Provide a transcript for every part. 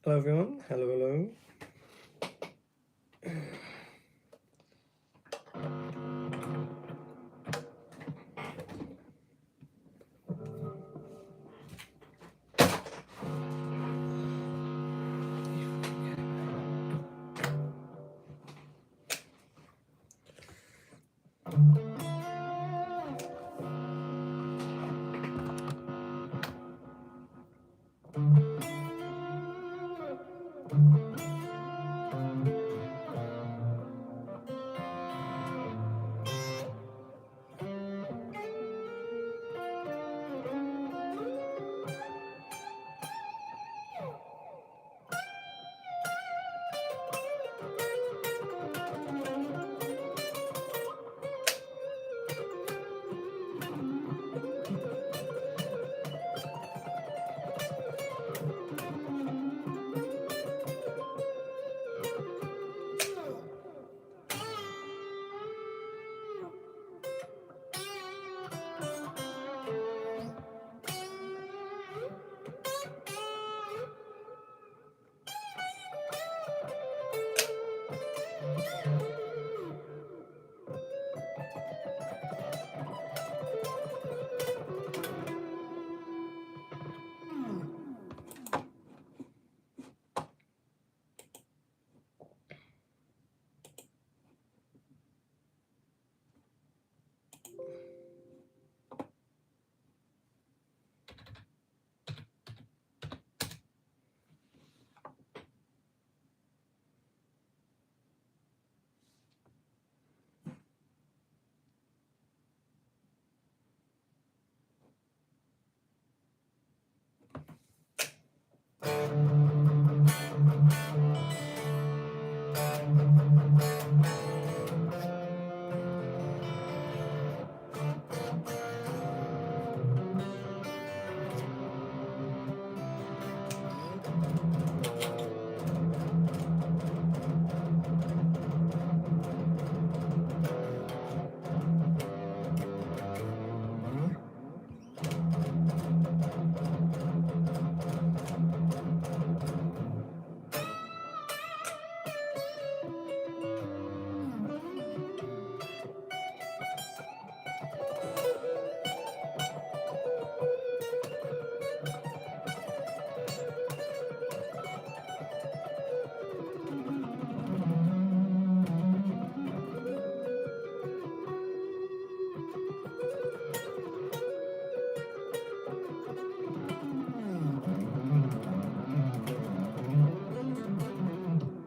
Hello everyone, hello.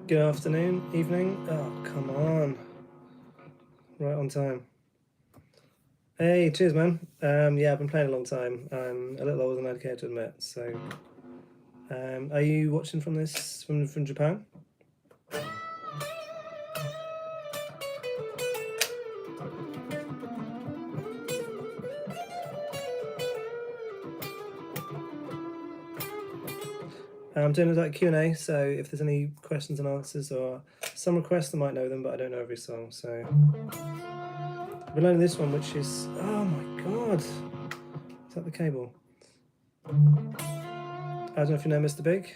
Good afternoon, evening. Oh, come on. Right on time. Hey, cheers, man. Yeah, I've been playing a long time. I'm a little older than I'd care to admit. So, are you watching from Japan? I'm doing a Q&A, so if there's any questions and answers or some requests, I might know them, but I don't know every song. So, we're learning this one, which is, oh my god, is that the cable? I don't know if you know Mr. Big.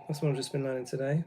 That's what I've just been learning today.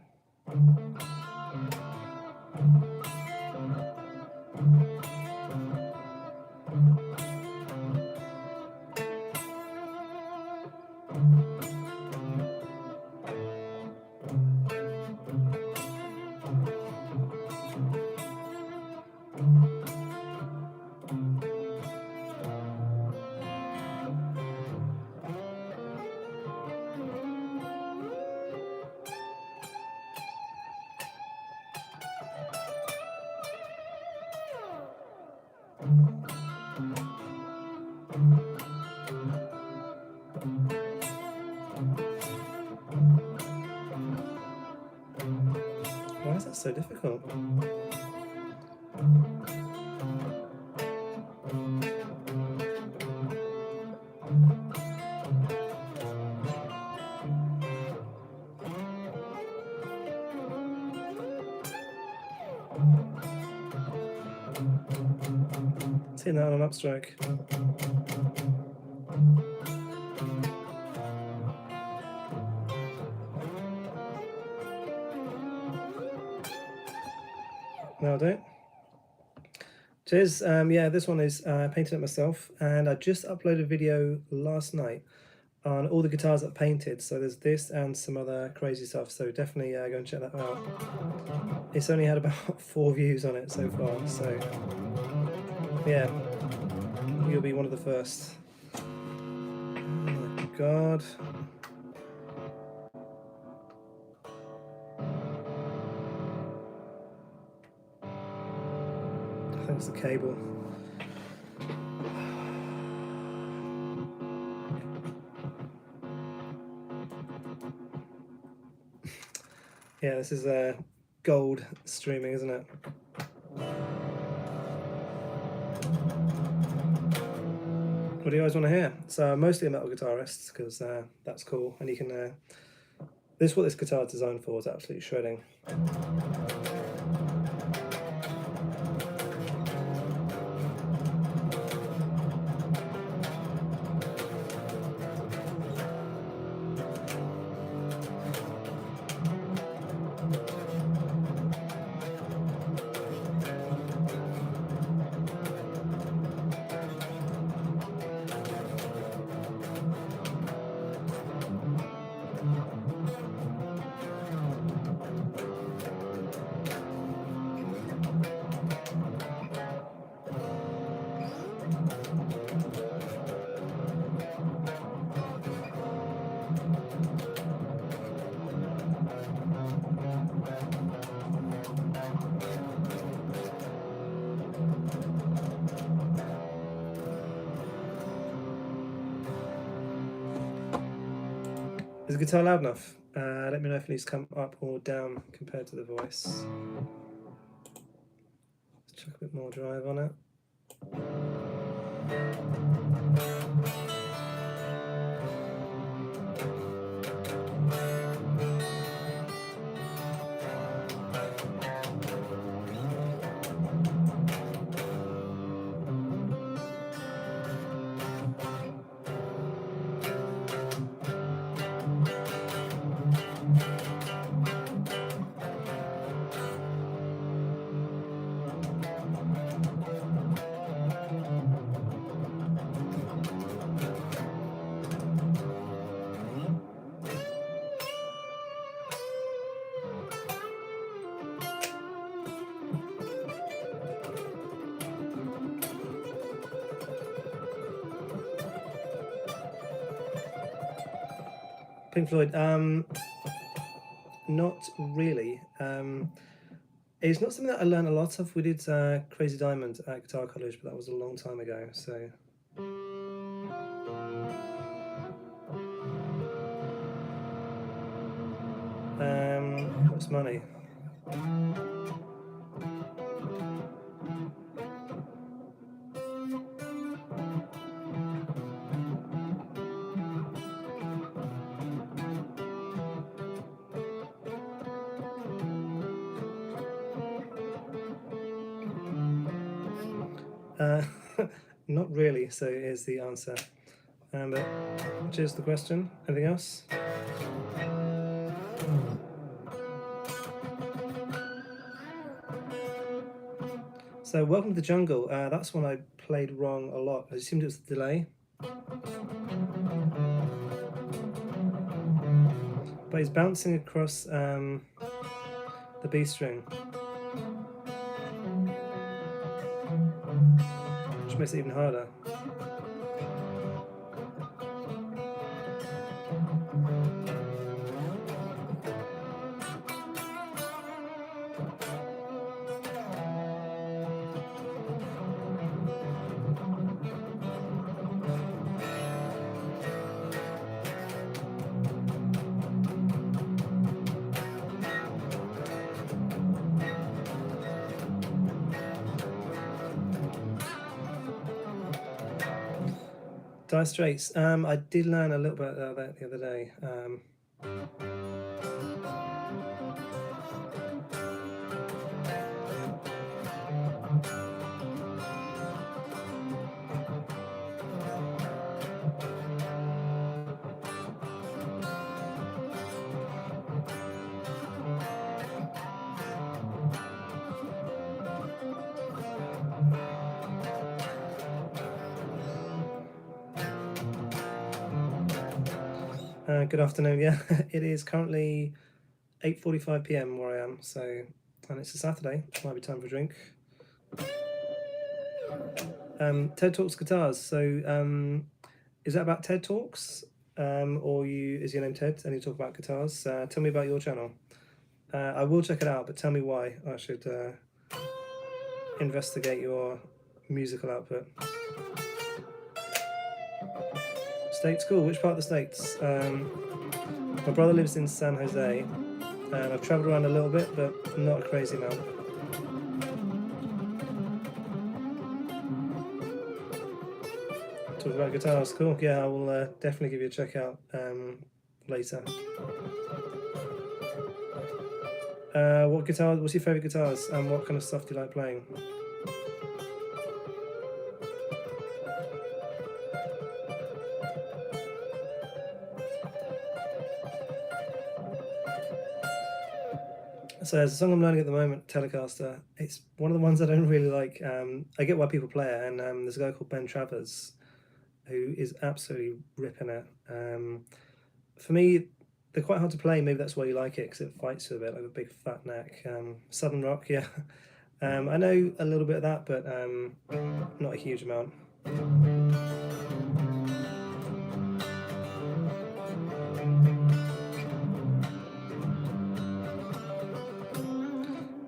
Why is that so difficult? It's hitting that on an upstroke. That'll do. Cheers. Yeah, this one is painted it myself, and I just uploaded a video last night on all the guitars that I painted. So there's this and some other crazy stuff. So definitely go and check that out. It's only had about 4 views on it so far. So yeah, you'll be one of the first. Oh my god. I think it's the cable. Yeah, this is gold streaming, isn't it? What do you guys want to hear? So mostly a metal guitarist, because that's cool, and you can. This is what this guitar is designed for. It's absolutely shredding. Is the guitar loud enough? Let me know if it needs to come up or down compared to the voice. Let's chuck a bit more drive on it. Pink Floyd, not really. It's not something that I learned a lot of. We did Crazy Diamond at Guitar College, but that was a long time ago. So what's money? Not really, so here's the answer. But cheers the question. Anything else? So Welcome to the Jungle, that's one I played wrong a lot. I assumed it was the delay. But he's bouncing across the B string, which makes it even harder. Dire Straits. I did learn a little bit about that the other day. Good afternoon. Yeah, it is currently 8:45 p.m. where I am. So, and it's a Saturday. Might be time for a drink. TED Talks guitars. So, is that about TED Talks? Or is your name Ted and you talk about guitars? Tell me about your channel. I will check it out, but tell me why I should investigate your musical output. States, cool. Which part of the States? My brother lives in San Jose, and I've travelled around a little bit, but not a crazy amount. Talk about guitars, cool. Yeah, I will definitely give you a check out later. What guitar? What's your favourite guitars, and what kind of stuff do you like playing? So there's a song I'm learning at the moment, Telecaster. It's one of the ones I don't really like. I get why people play it, and there's a guy called Ben Travers who is absolutely ripping it. For me, they're quite hard to play. Maybe that's why you like it, because it fights you a bit, like a big fat neck. Southern rock, yeah. I know a little bit of that, but not a huge amount.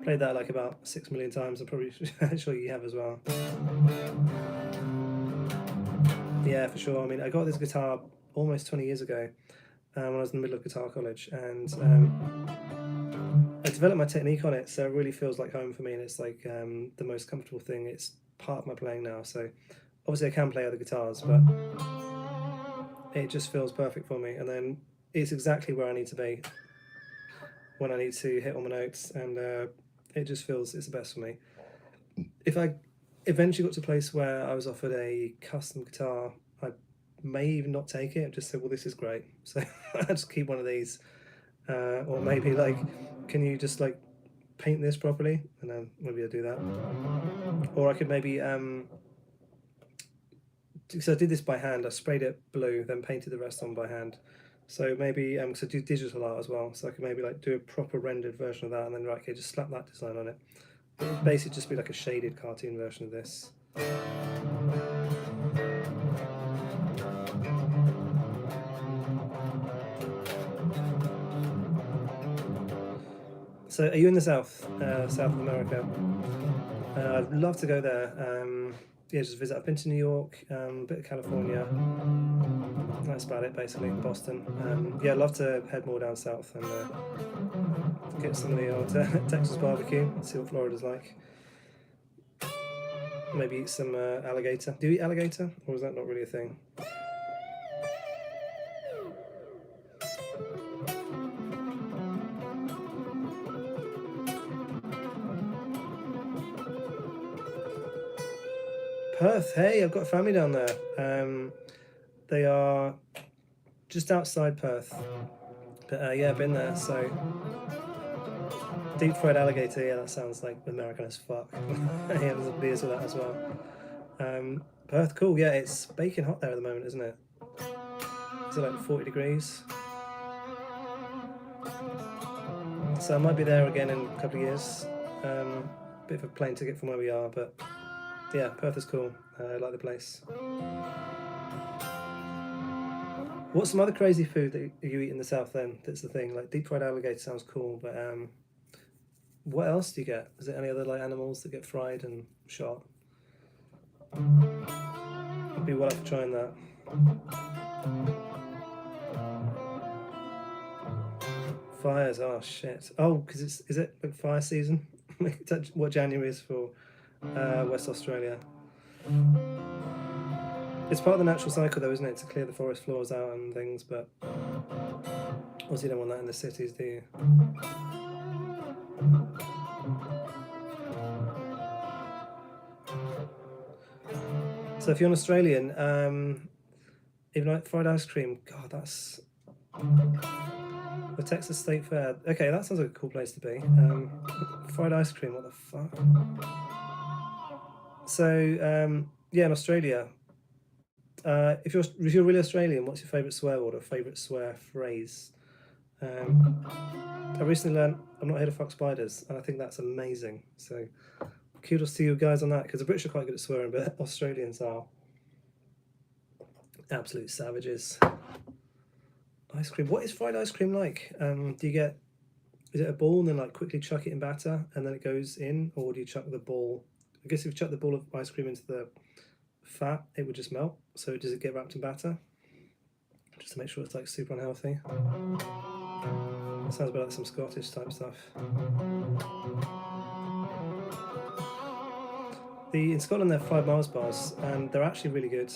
Played that like about 6 million times. I'm probably sure you have as well. Yeah, for sure. I mean, I got this guitar almost 20 years ago when I was in the middle of guitar college, and I developed my technique on it, so it really feels like home for me, and it's like the most comfortable thing. It's part of my playing now, so obviously I can play other guitars, but it just feels perfect for me, and then it's exactly where I need to be when I need to hit all my notes, and it just feels it's the best for me. If I eventually got to a place where I was offered a custom guitar, I may even not take it, just say, well, this is great, so I just keep one of these. Or maybe like, can you just like paint this properly? And then maybe I'll do that. Or I could maybe so I did this by hand. I sprayed it blue, then painted the rest on by hand. So maybe because I do digital art as well, so I could maybe like do a proper rendered version of that, and then right, okay, just slap that design on it. It would basically just be like a shaded cartoon version of this. So are you in the South of America? I'd love to go there. Yeah, just visit. I've been to New York, a bit of California. That's about it, basically. Boston. Yeah, I'd love to head more down south and get some of the old Texas barbecue and see what Florida's like. Maybe eat some alligator. Do you eat alligator, or is that not really a thing? Perth. Hey, I've got family down there. They are just outside Perth. But yeah, I've been there. So deep fried alligator. Yeah, that sounds like American as fuck. Yeah, there's beers with that as well. Perth, cool. Yeah, it's baking hot there at the moment, isn't it? Is it like 40 degrees? So I might be there again in a couple of years. Bit of a plane ticket from where we are, but yeah, Perth is cool. I like the place. What's some other crazy food that you eat in the South then? That's the thing. Like deep fried alligator sounds cool, but what else do you get? Is there any other like animals that get fried and shot? I'd be well up for trying that. Fires, oh shit. Oh, because is it like fire season? What January is for West Australia. It's part of the natural cycle though, isn't it? To clear the forest floors out and things, but obviously you don't want that in the cities, do you? So if you're an Australian, even like fried ice cream, God, that's the Texas State Fair. Okay, that sounds like a cool place to be. Fried ice cream, what the fuck? So yeah, in Australia, if you're really Australian, what's your favourite swear word or favourite swear phrase? I recently learned I'm not here to fuck spiders, and I think that's amazing. So kudos to you guys on that, because the British are quite good at swearing, but Australians are absolute savages. Ice cream. What is fried ice cream like? Do you get, is it a ball and then like quickly chuck it in batter and then it goes in, or do you chuck the ball? I guess if you chuck the ball of ice cream into the fat, it would just melt. So does it get wrapped in batter? Just to make sure it's like super unhealthy. That sounds a bit like some Scottish type stuff. In Scotland they're 5 Mars bars, and they're actually really good.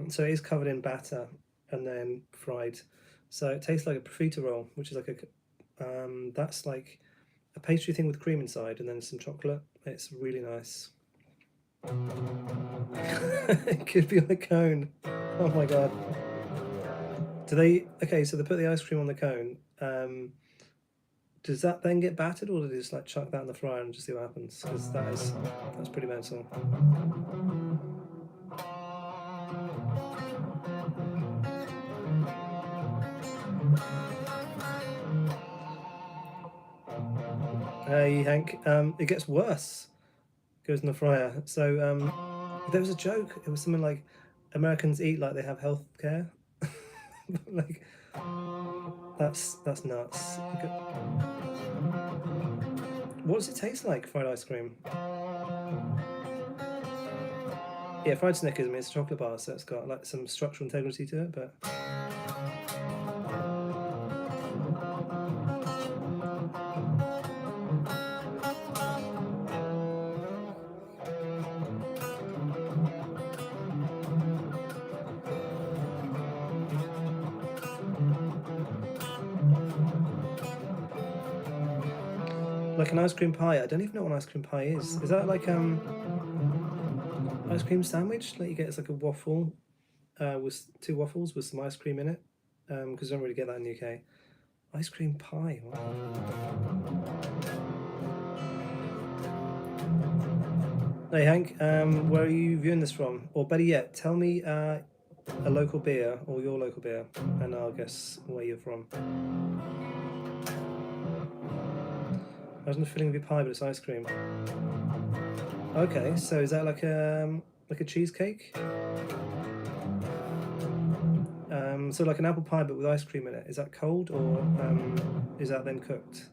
So it is covered in batter and then fried. So it tastes like a profiterole, which is like that's like a pastry thing with cream inside and then some chocolate. It's really nice. It could be on a cone. Oh my god. Do they? Okay, so they put the ice cream on the cone. Does that then get battered, or do they just like chuck that in the fryer and just see what happens? Because that's pretty mental. Hey Hank, it gets worse. Goes in the fryer. So there was a joke. It was something like Americans eat like they have health care. Like that's nuts. What does it taste like, fried ice cream? Yeah, fried Snickers, I mean, it's a chocolate bar, so it's got like some structural integrity to it, but like an ice cream pie. I don't even know what an ice cream pie is. Is that like ice cream sandwich? Like you get, it's like a waffle with 2 waffles with some ice cream in it, because you don't really get that in the UK. Ice cream pie. Wow. Hey Hank, where are you viewing this from? Or better yet, tell me a local beer or your local beer, and I'll guess where you're from. Imagine the filling of your pie, but it's ice cream. Okay, so is that like a cheesecake? So like an apple pie but with ice cream in it. Is that cold, or is that then cooked?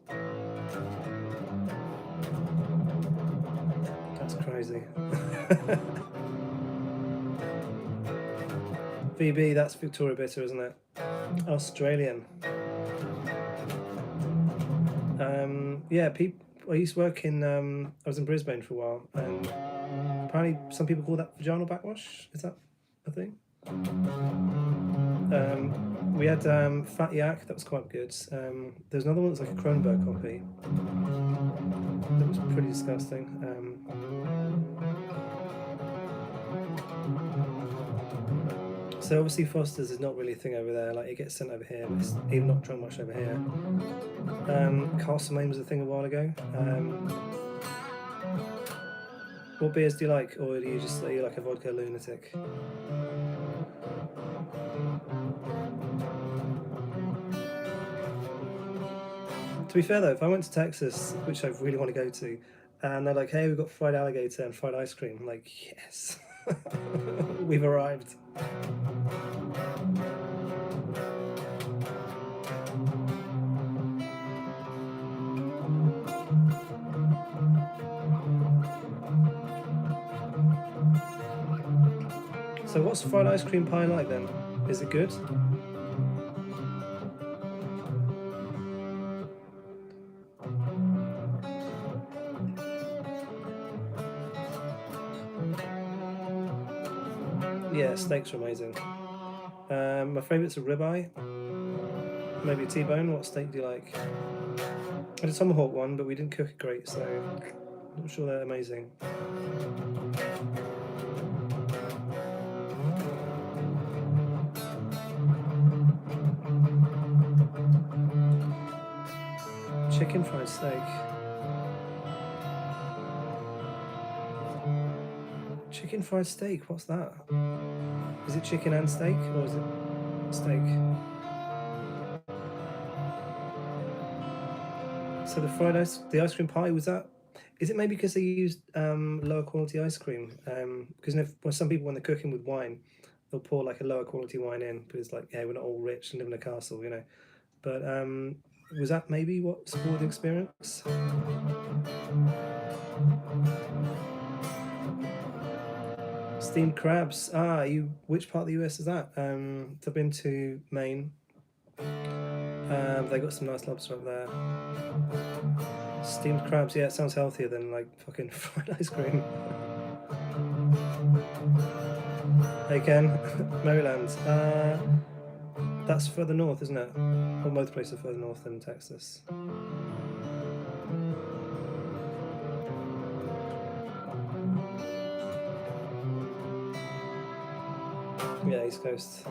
That's crazy. VB, that's Victoria Bitter, isn't it? Australian. Yeah, I used to work in, I was in Brisbane for a while, and apparently some people call that vaginal backwash. Is that a thing? We had Fat Yak, that was quite good. There's another one that's like a Kronberg copy that was pretty disgusting. So obviously Foster's is not really a thing over there. Like it gets sent over here, but it's even not drunk much over here. Castlemaine was a thing a while ago. What beers do you like, or do you just are you like a vodka lunatic? To be fair though, if I went to Texas, which I really want to go to, and they're like, "Hey, we've got fried alligator and fried ice cream," I'm like, yes, we've arrived. So what's fried ice cream pie like then? Is it good? Yeah, steaks are amazing. My favourite's a ribeye. Maybe a T-bone. What steak do you like? I did a tomahawk one, but we didn't cook it great, so I'm not sure they're amazing. Chicken fried steak. Chicken fried steak, what's that? Is it chicken and steak, or is it steak? So the ice cream pie, was that? Is it maybe because they used lower quality ice cream? Because some people, when they're cooking with wine, they'll pour like a lower quality wine in, because like, yeah, we're not all rich and live in a castle, you know. But was that maybe what spoiled the experience? Steamed crabs. Ah, which part of the US is that? I've been to Maine. They got some nice lobster up there. Steamed crabs, yeah, it sounds healthier than like fucking fried ice cream. Hey Ken, Maryland. That's further north, isn't it? Well, both places are further north than Texas. Yeah, East Coast.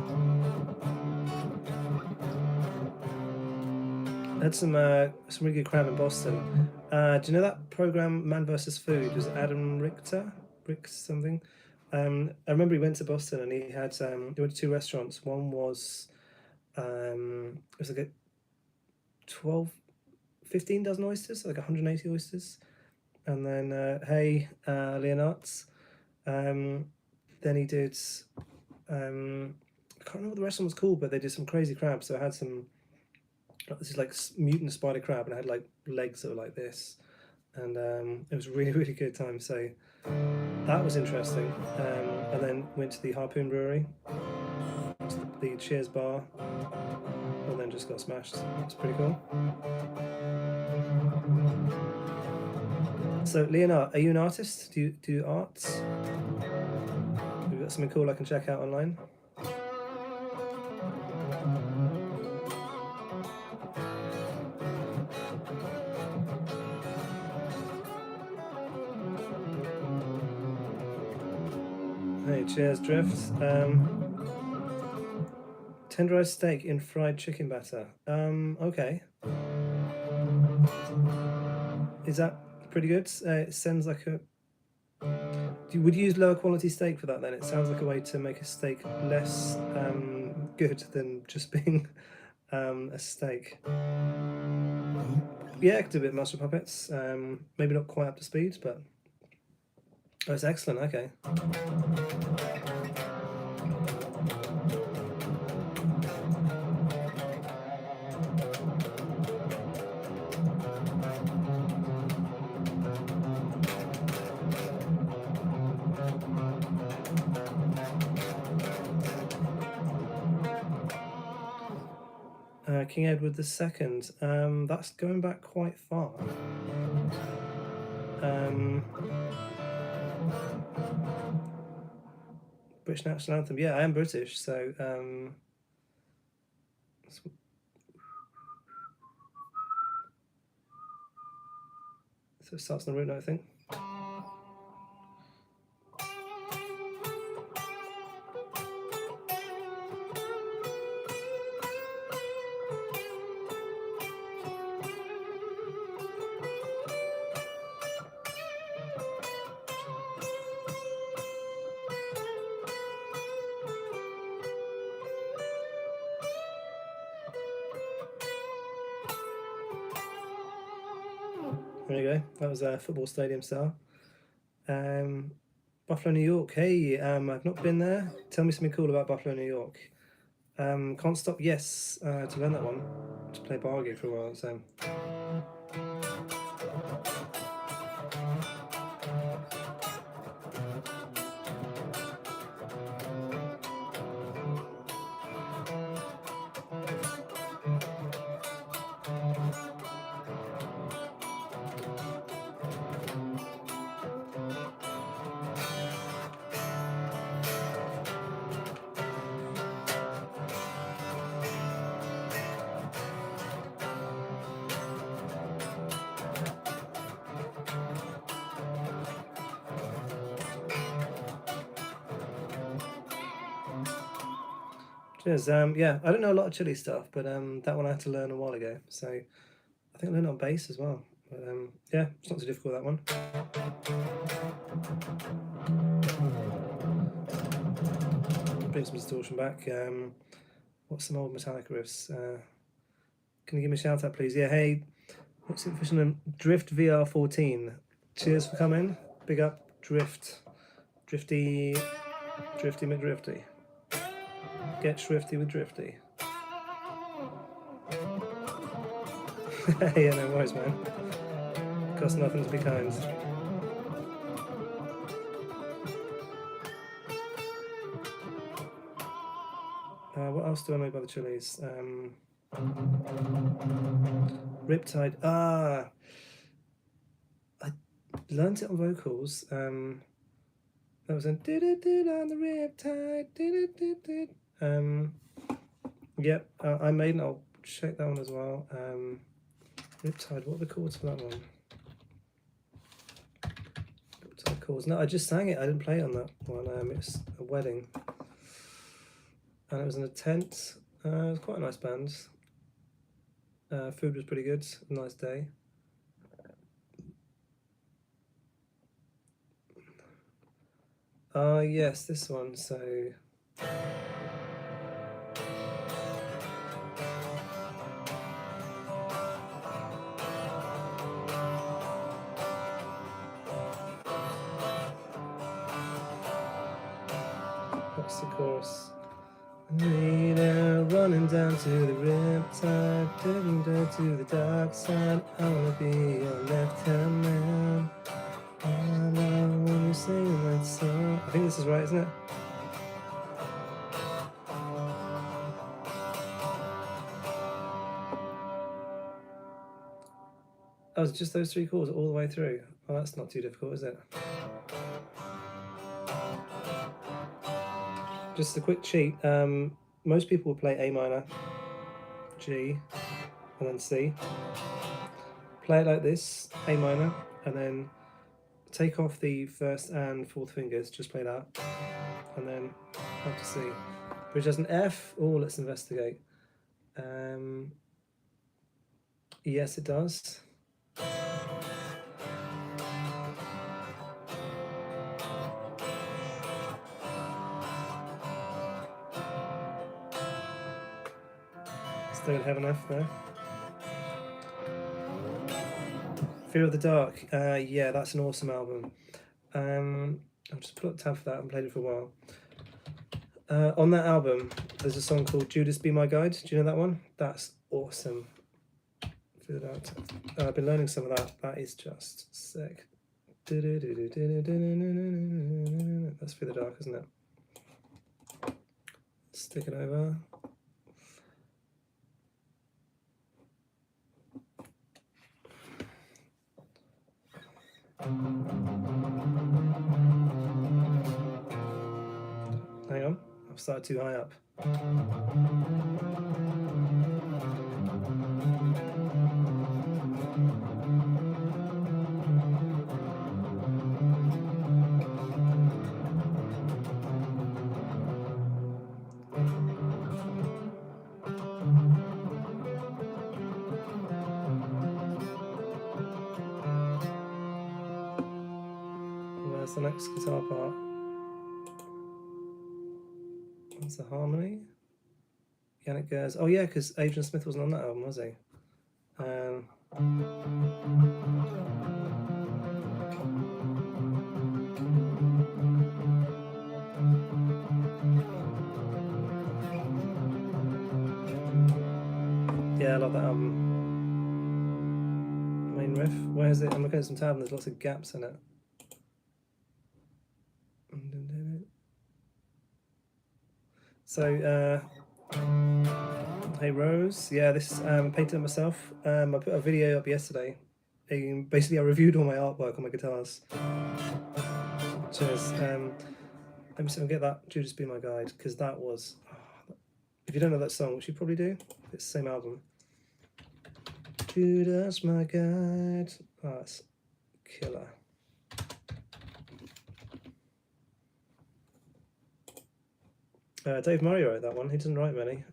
I had some really good crab in Boston. Do you know that program Man vs. Food? Was it Adam Richter? Something? I remember he went to Boston and he went to 2 restaurants. One was it was like a 15 dozen oysters, like 180 oysters. And then Leonard's. Then he did I can't remember what the restaurant was called, but they did some crazy crabs. So I had this is like mutant spider crab, and I had like legs that were like this, and it was really, really good time. So that was interesting. And then went to the Harpoon Brewery, the Cheers bar, and then just got smashed. It's pretty cool. So Leonard, are you an artist? Do you do arts? Have you got something cool I can check out online? Hey, cheers, Drift. Tenderized steak in fried chicken batter. Okay. Is that pretty good? It sounds like would you use lower quality steak for that then? It sounds like a way to make a steak less good than just being a steak. Yeah, I could do a bit of Master Puppets. Maybe not quite up to speed, but it's excellent. Okay. King Edward II. That's going back quite far. British national anthem. Yeah, I am British, so it starts on the root note, I think. There you go. That was a football stadium style. Buffalo, New York. Hey, I've not been there. Tell me something cool about Buffalo, New York. Can't Stop. Yes, to learn that one. To play Bargy for a while. So. Cheers. Yeah, I don't know a lot of Chili stuff, but that one I had to learn a while ago. So I think I learned on bass as well. But yeah, it's not too difficult, that one. bring some distortion back. What's some old Metallica riffs? Can you give me a shout out, please? Yeah, hey, what's the official name? Drift VR14. Cheers for coming. Big up, Drift. Drifty McDrifty. Get shrifty with Drifty. Yeah, no worries, man. Costs nothing to be kind. What else do I know by the Chili's? Riptide. I learned it on vocals. That was in on the Riptide. Yep, I made it. I'll check that one as well. Riptide. What are the chords for that one? Riptide chords. No, I just sang it. I didn't play it on that one. It's a wedding, and it was in a tent. It was quite a nice band. Food was pretty good. Nice day. Yes, this one. So. What's the chorus? Running down to the riptide, dipping down to the dark side. I wanna be your left-hand man. I love when you sing that song. I think this is right, isn't it? Oh, it's just those 3 chords all the way through. Oh, that's not too difficult, is it? Just a quick cheat. Most people will play A minor, G, and then C. Play it like this, A minor, and then take off the 1st and 4th fingers, just play that, and then up to C. Which has an F. Oh, let's investigate. Yes, it does. Don't have an F there. Fear of the Dark. Yeah, that's an awesome album. I'll just put up a tab for that. I haven't played it for a while. On that album, there's a song called Judas Be My Guide. Do you know that one? That's awesome. Fear the Dark. I've been learning some of that. That is just sick. That's Fear the Dark, isn't it? Stick it over. Hang on, I've started too high up. Where's the next guitar part? What's the harmony? Yannick Gers. Oh yeah, because Adrian Smith wasn't on that album, was he? Yeah, I love that album. Main riff. Where is it? I'm looking at some tab and there's lots of gaps in it. So, hey Rose, yeah, this painted it myself. I put a video up yesterday. Basically, I reviewed all my artwork on my guitars. Cheers. Let me see if I can get that Judas Be My Guide, because that was. If you don't know that song, which you probably do, it's the same album. Judas My Guide. Oh, that's killer. Dave Murray wrote that one. He doesn't write many.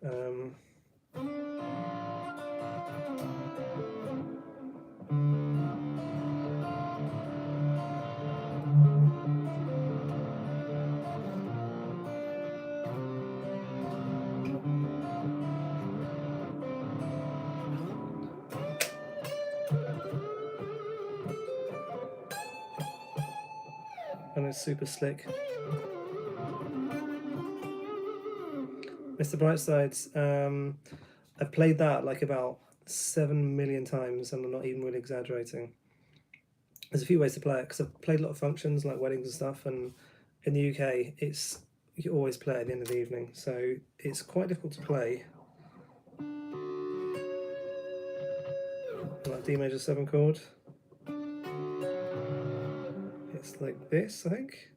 and it's super slick. Mr. Brightsides, I've played that like about 7 million times, and I'm not even really exaggerating. There's a few ways to play it, because I've played a lot of functions like weddings and stuff, and in the UK you always play at the end of the evening, so it's quite difficult to play. Like D major 7 chord. It's like this, I think.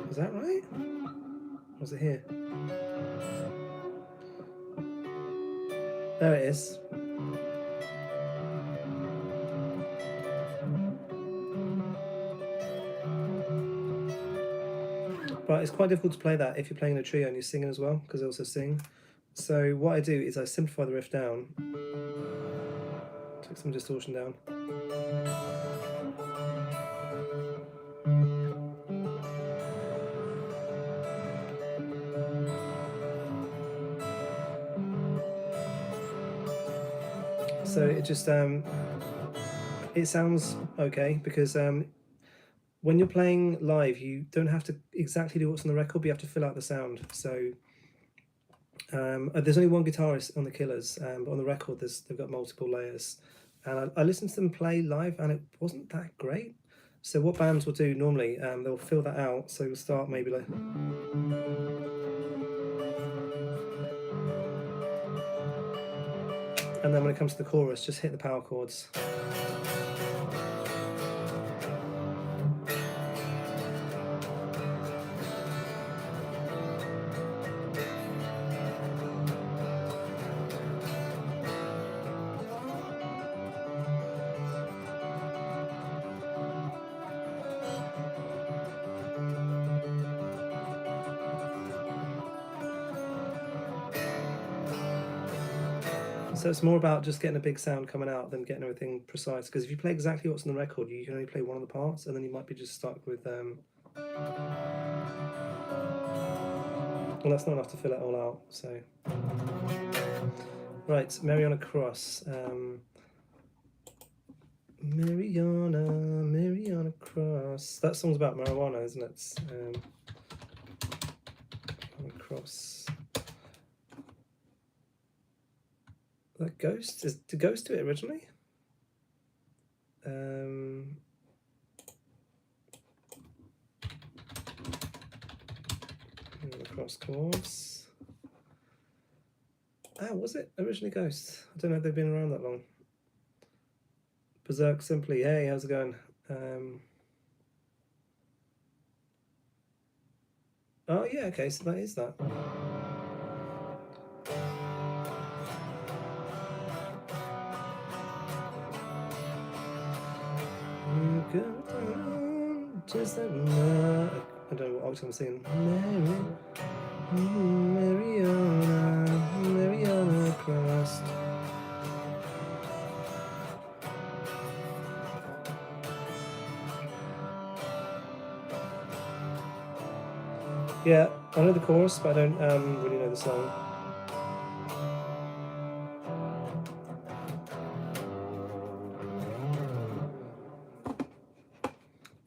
Is that right? Or was it here? There it is. But it's quite difficult to play that if you're playing in a trio and you're singing as well, because I also sing. So what I do is I simplify the riff down, take some distortion down. So it just it sounds okay, because when you're playing live, you don't have to exactly do what's on the record, but you have to fill out the sound. So there's only one guitarist on the Killers, but on the record they've got multiple layers. And I listened to them play live, and it wasn't that great. So what bands will do normally, they'll fill that out. So we'll start maybe like, and then when it comes to the chorus, just hit the power chords. So it's more about just getting a big sound coming out than getting everything precise. Because if you play exactly what's on the record, you can only play one of the parts, and then you might be just stuck with. Well, that's not enough to fill it all out. So, right, Mariana Cross. Mariana Cross. That song's about marijuana, isn't it? Mariana Cross. That Ghost? Did Ghost do it originally? Cross chords. Was it originally Ghost? I don't know if they've been around that long. Berserk Simply. Hey, how's it going? Oh yeah, okay, so that is that. Just like I don't know what octave I'm singing. Mariana Cross. Yeah, I know the chorus, but I don't really know the song.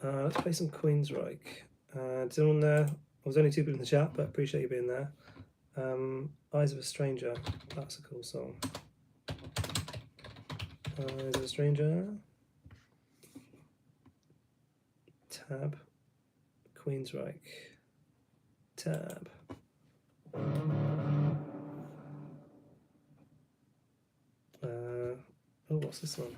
Let's play some Queensryche. Anyone there? I was only 2 people in the chat, but appreciate you being there. Eyes of a Stranger. That's a cool song. Eyes of a Stranger. Tab. Queensryche. Tab. Oh, what's this one?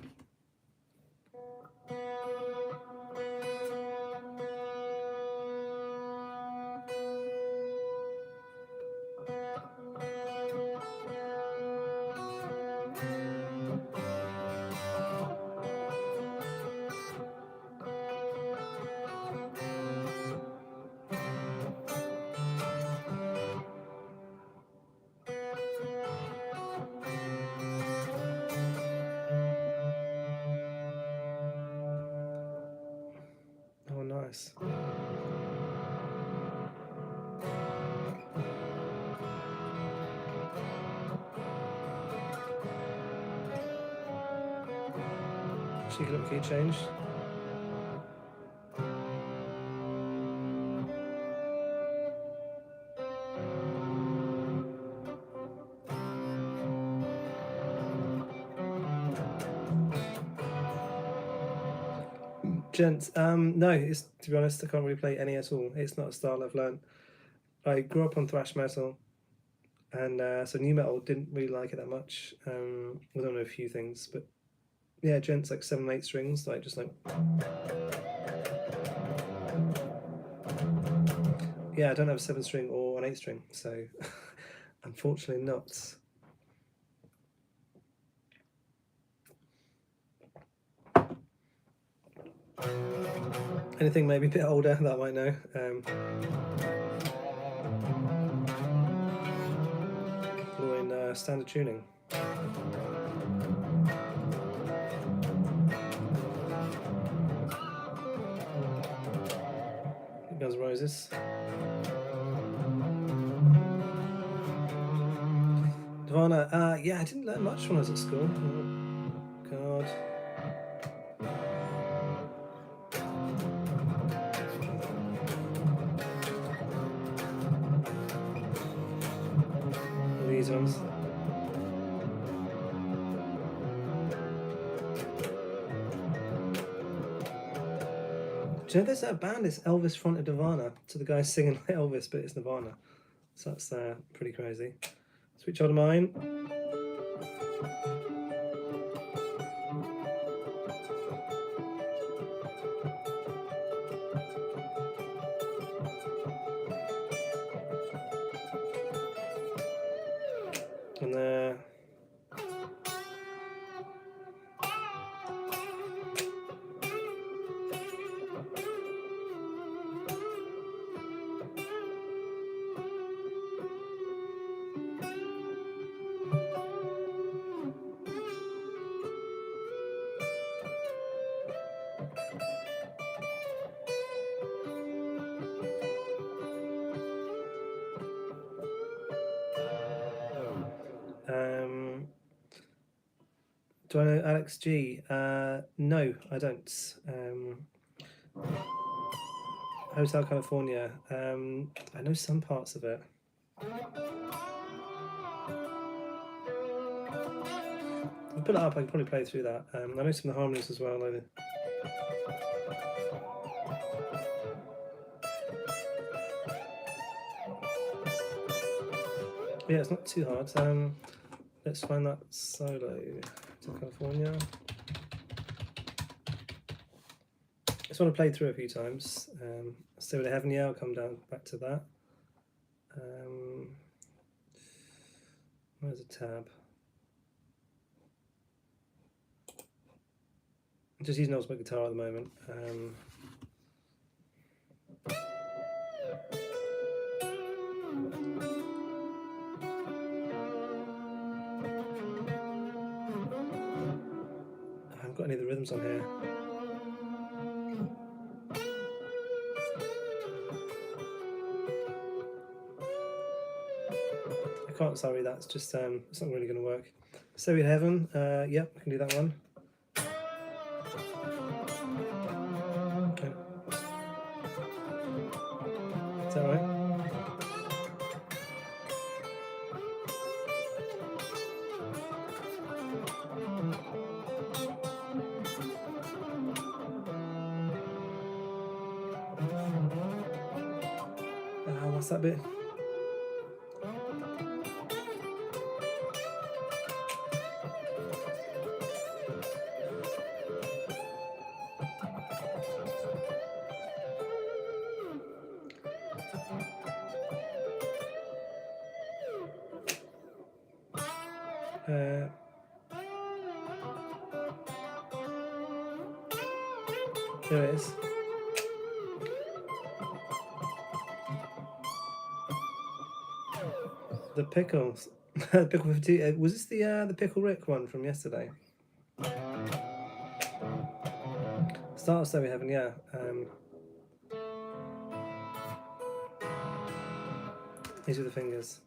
cheeky little key change. Gents, no, it's, to be honest, I can't really play any at all. It's not a style I've learned. I grew up on thrash metal, and so new metal didn't really like it that much. I don't know a few things, but yeah, gents like 7 8 strings, like just like yeah, I don't have a 7 string or an 8 string, so unfortunately not. Anything maybe a bit older that I might know. Or in standard tuning. Guns N' Roses. Nirvana, yeah, I didn't learn much when I was at school. Oh, God. These ones. Do you know there's a band, it's Elvis fronted Nirvana, so the guy's singing like Elvis, but it's Nirvana. So that's pretty crazy. Sweet Child of Mine. And do I know Alex G? No, I don't. Hotel California. I know some parts of it. I'll pull it up, I can probably play through that. I know some of the harmonies as well. Yeah, it's not too hard. Let's find that solo to California. This one I played through a few times. Stairway to Heaven, yeah, I'll come down back to that. Where's the tab? I'm just using Osmo guitar at the moment. I haven't got any of the rhythms on here. I can't, sorry, that's just, it's not really going to work. Stairway to Heaven, yep, I can do that one. Okay. Is that right? What's that bit? There it is. The pickles. Pickle 52. Was this the Pickle Rick one from yesterday? Start of Stairway to Heaven, yeah. These are the fingers.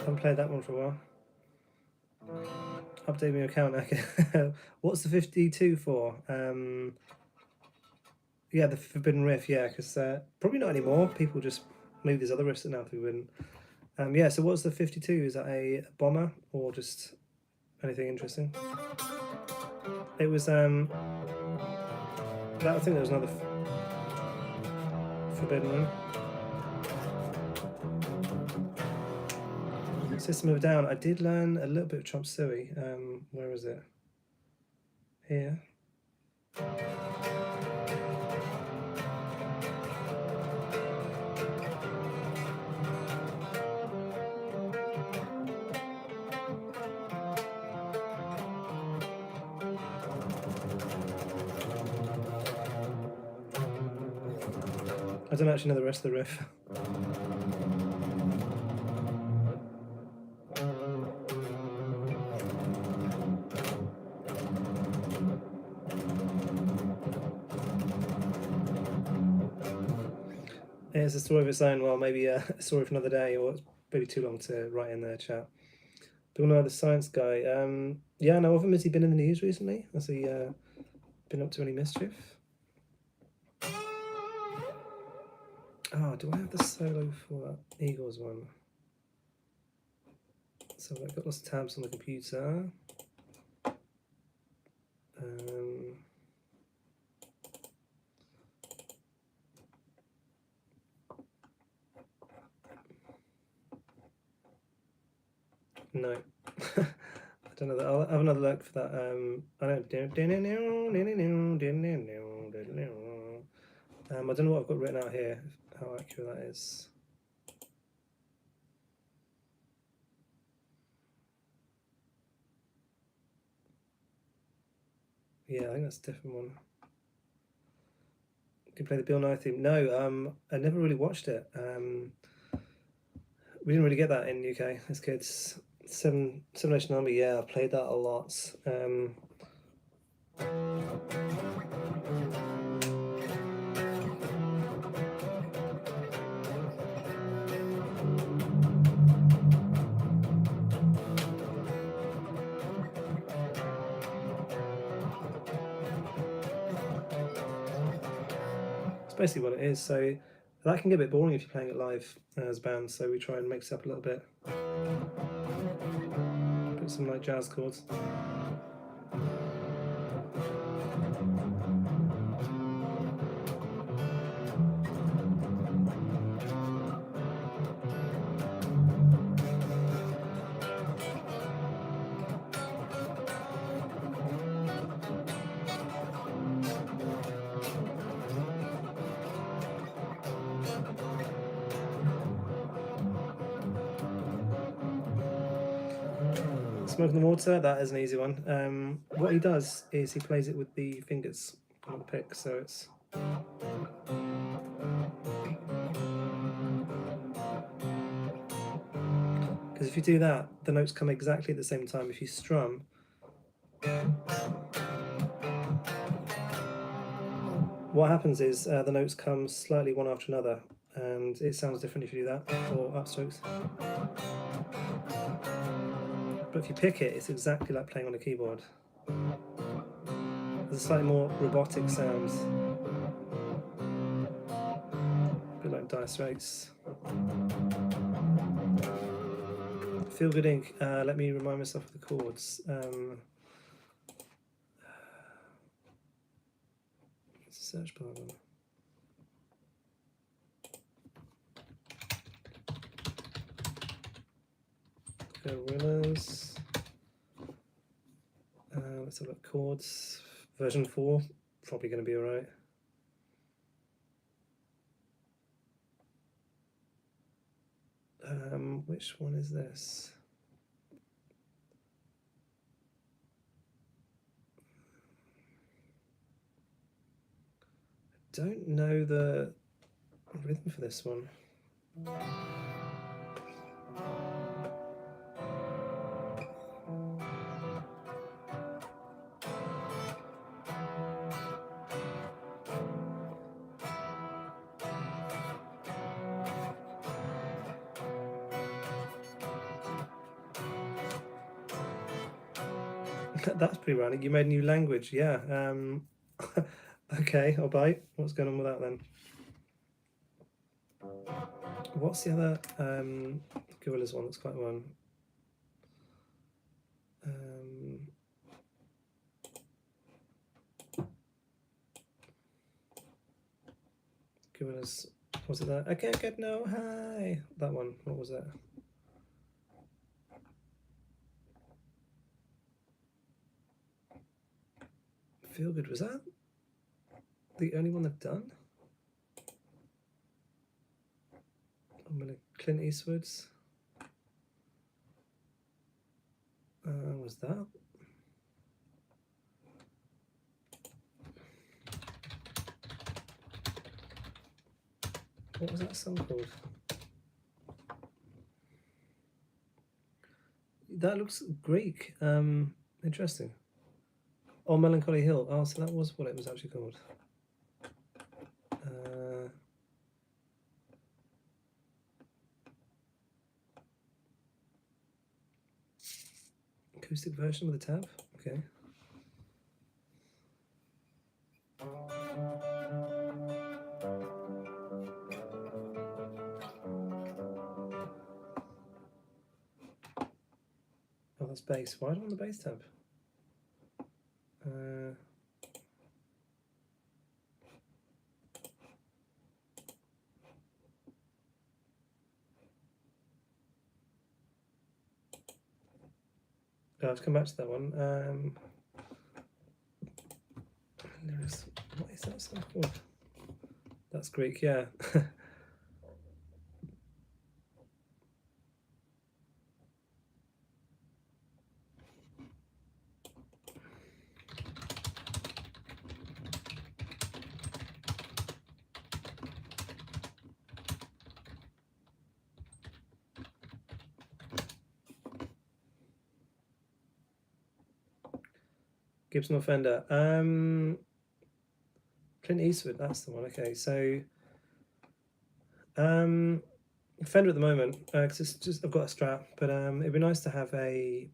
Haven't played that one for a while. Update my account. Okay. What's the 52 for? Yeah, the Forbidden Riff. Yeah, because probably not anymore. People just move these other riffs that now Forbidden. Yeah. So what's the 52? Is that a bomber or just anything interesting? It was I think there was another Forbidden one. System of a Down. I did learn a little bit of Chop Suey. Where is it? Here. I don't actually know the rest of the riff. It's a story of its own. Well, maybe a story for another day, or it's maybe too long to write in the chat. People know the science guy. Yeah, I know of him. Has he been in the news recently? Has he been up to any mischief? Oh, do I have the solo for that Eagles one? So I've got lots of tabs on the computer. No. I don't know that. I'll have another look for that. I don't. I don't know what I've got written out here. How accurate that is. Yeah, I think that's a different one. Can you play the Bill Nye theme? No, I never really watched it. We didn't really get that in the UK as kids. Seven Nation Army, yeah, I played that a lot. It's basically what it is. So that can get a bit boring if you're playing it live as a band. So we try and mix it up a little bit. Put some like jazz chords. Smoke in the Water, that is an easy one. What he does is he plays it with the fingers on the pick, so it's... Because if you do that, the notes come exactly at the same time. If you strum, what happens is the notes come slightly one after another, and it sounds different if you do that, or upstrokes. But if you pick it, it's exactly like playing on a keyboard. There's a slightly more robotic sound. A bit like Dire Straits. Feel Good Inc. Let me remind myself of the chords. Search bar. Gorillas. Let's have a look. Chords. Version 4. Probably going to be alright. Which one is this? I don't know the rhythm for this one. That's pretty random. You made a new language, yeah. Okay, I'll bite. What's going on with that then? What's the other Gorillas one that's quite one? Gorillas, was it that? I can't get no high. That one, what was that? Feel Good, was that the only one they've done? I'm gonna Clint Eastwood's. Was that? What was that song called? That looks Greek. Interesting. Oh, Melancholy Hill. Oh, so that was what it was actually called. Acoustic version with a tab. Okay. Oh, that's bass. Why do I want the bass tab? Let's come back to that one. What is that song called? That's Greek, yeah. Gibson or Fender? Clint Eastwood, that's the one. Okay, so Fender at the moment, because it's just I've got a Strat, but it'd be nice to have a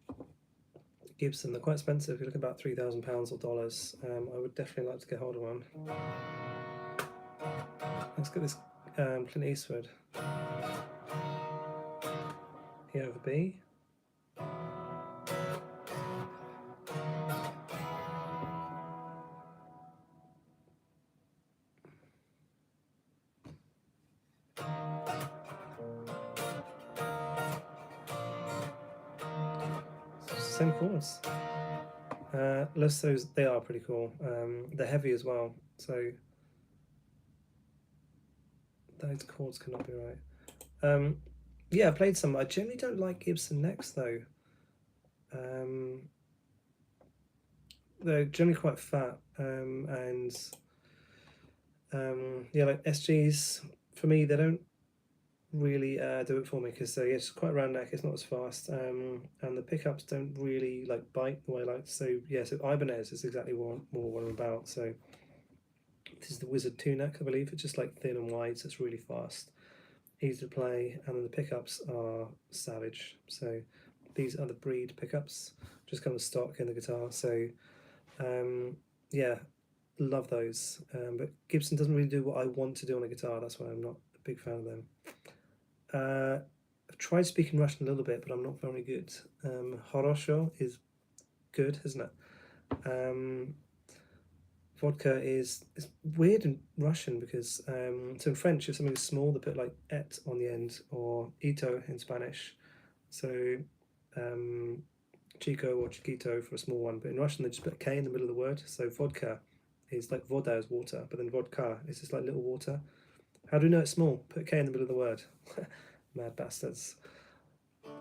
Gibson. They're quite expensive. You look about £3,000 or dollars. I would definitely like to get hold of one. Let's get this Clint Eastwood. E over B. Same chords. Less those, they are pretty cool. They're heavy as well, so those chords cannot be right. Yeah, I played some. I generally don't like Gibson necks though. They're generally quite fat, and yeah, like SGs for me, they don't really do it for me because yeah, it's quite a round neck. It's not as fast, and the pickups don't really like bite the way I like. So yeah, so Ibanez is exactly more what I'm about. So this is the Wizard 2 neck, I believe. It's just like thin and wide, so it's really fast, easy to play, and then the pickups are savage. So these are the Breed pickups, just come with stock in the guitar. So yeah, love those. But Gibson doesn't really do what I want to do on a guitar. That's why I'm not a big fan of them. I've tried speaking Russian a little bit, but I'm not very good. Horosho is good, isn't it? Vodka is weird in Russian because so in French, if something is small, they put like et on the end, or ito in Spanish. So Chico or Chiquito for a small one, but in Russian they just put a K in the middle of the word. So vodka is like voda is water, but then vodka is just like little water. How do we know it's small? Put a K in the middle of the word. Mad bastards.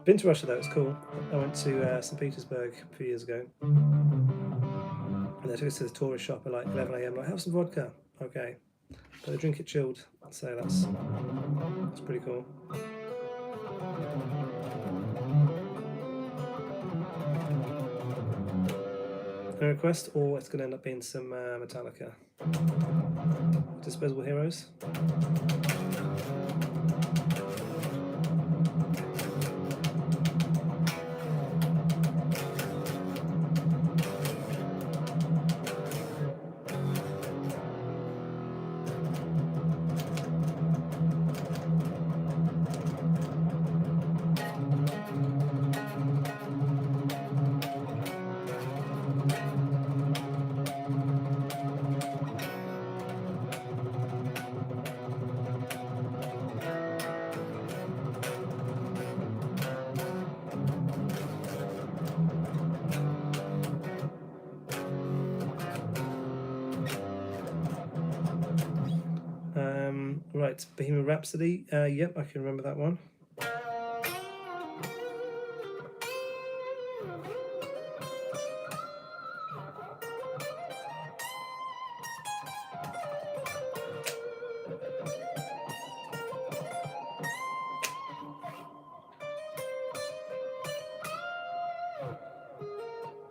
Been to Russia though, it's cool. I went to St. Petersburg a few years ago, and they took us to the tourist shop at like 11 AM. Like, have some vodka. Okay, but they drink it chilled, so that's pretty cool. No request, or it's going to end up being some Metallica. Disposable Heroes. Right, Bohemian Rhapsody. Yep, I can remember that one.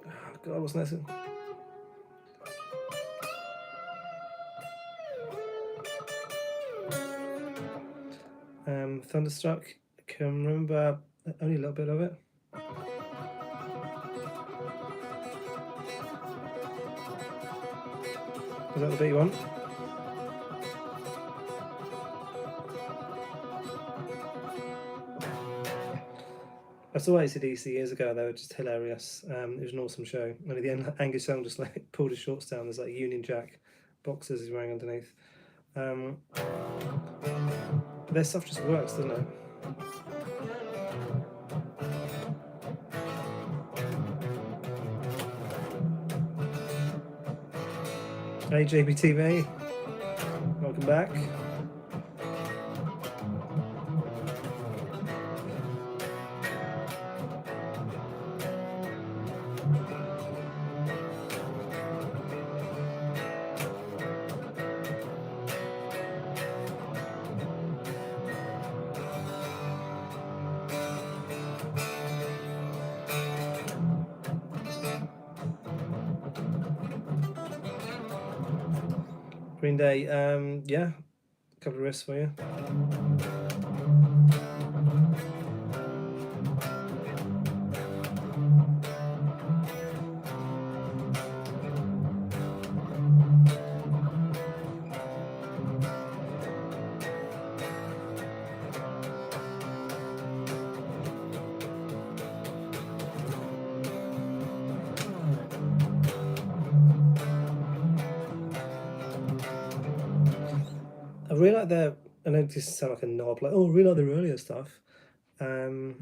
Oh, God, wasn't that? Thunderstruck. I can remember only a little bit of it. Is that the bit you want? I saw AC/DC years ago. They were just hilarious. It was an awesome show. And at the end, Angus Young just like pulled his shorts down. There's like Union Jack boxers he's wearing underneath. But their stuff just works, doesn't it? Hey JBTV, welcome back. Green Day, yeah, a couple of riffs for you. I really like their, I know this sounds like a knob, like, oh, I really like their earlier stuff. You're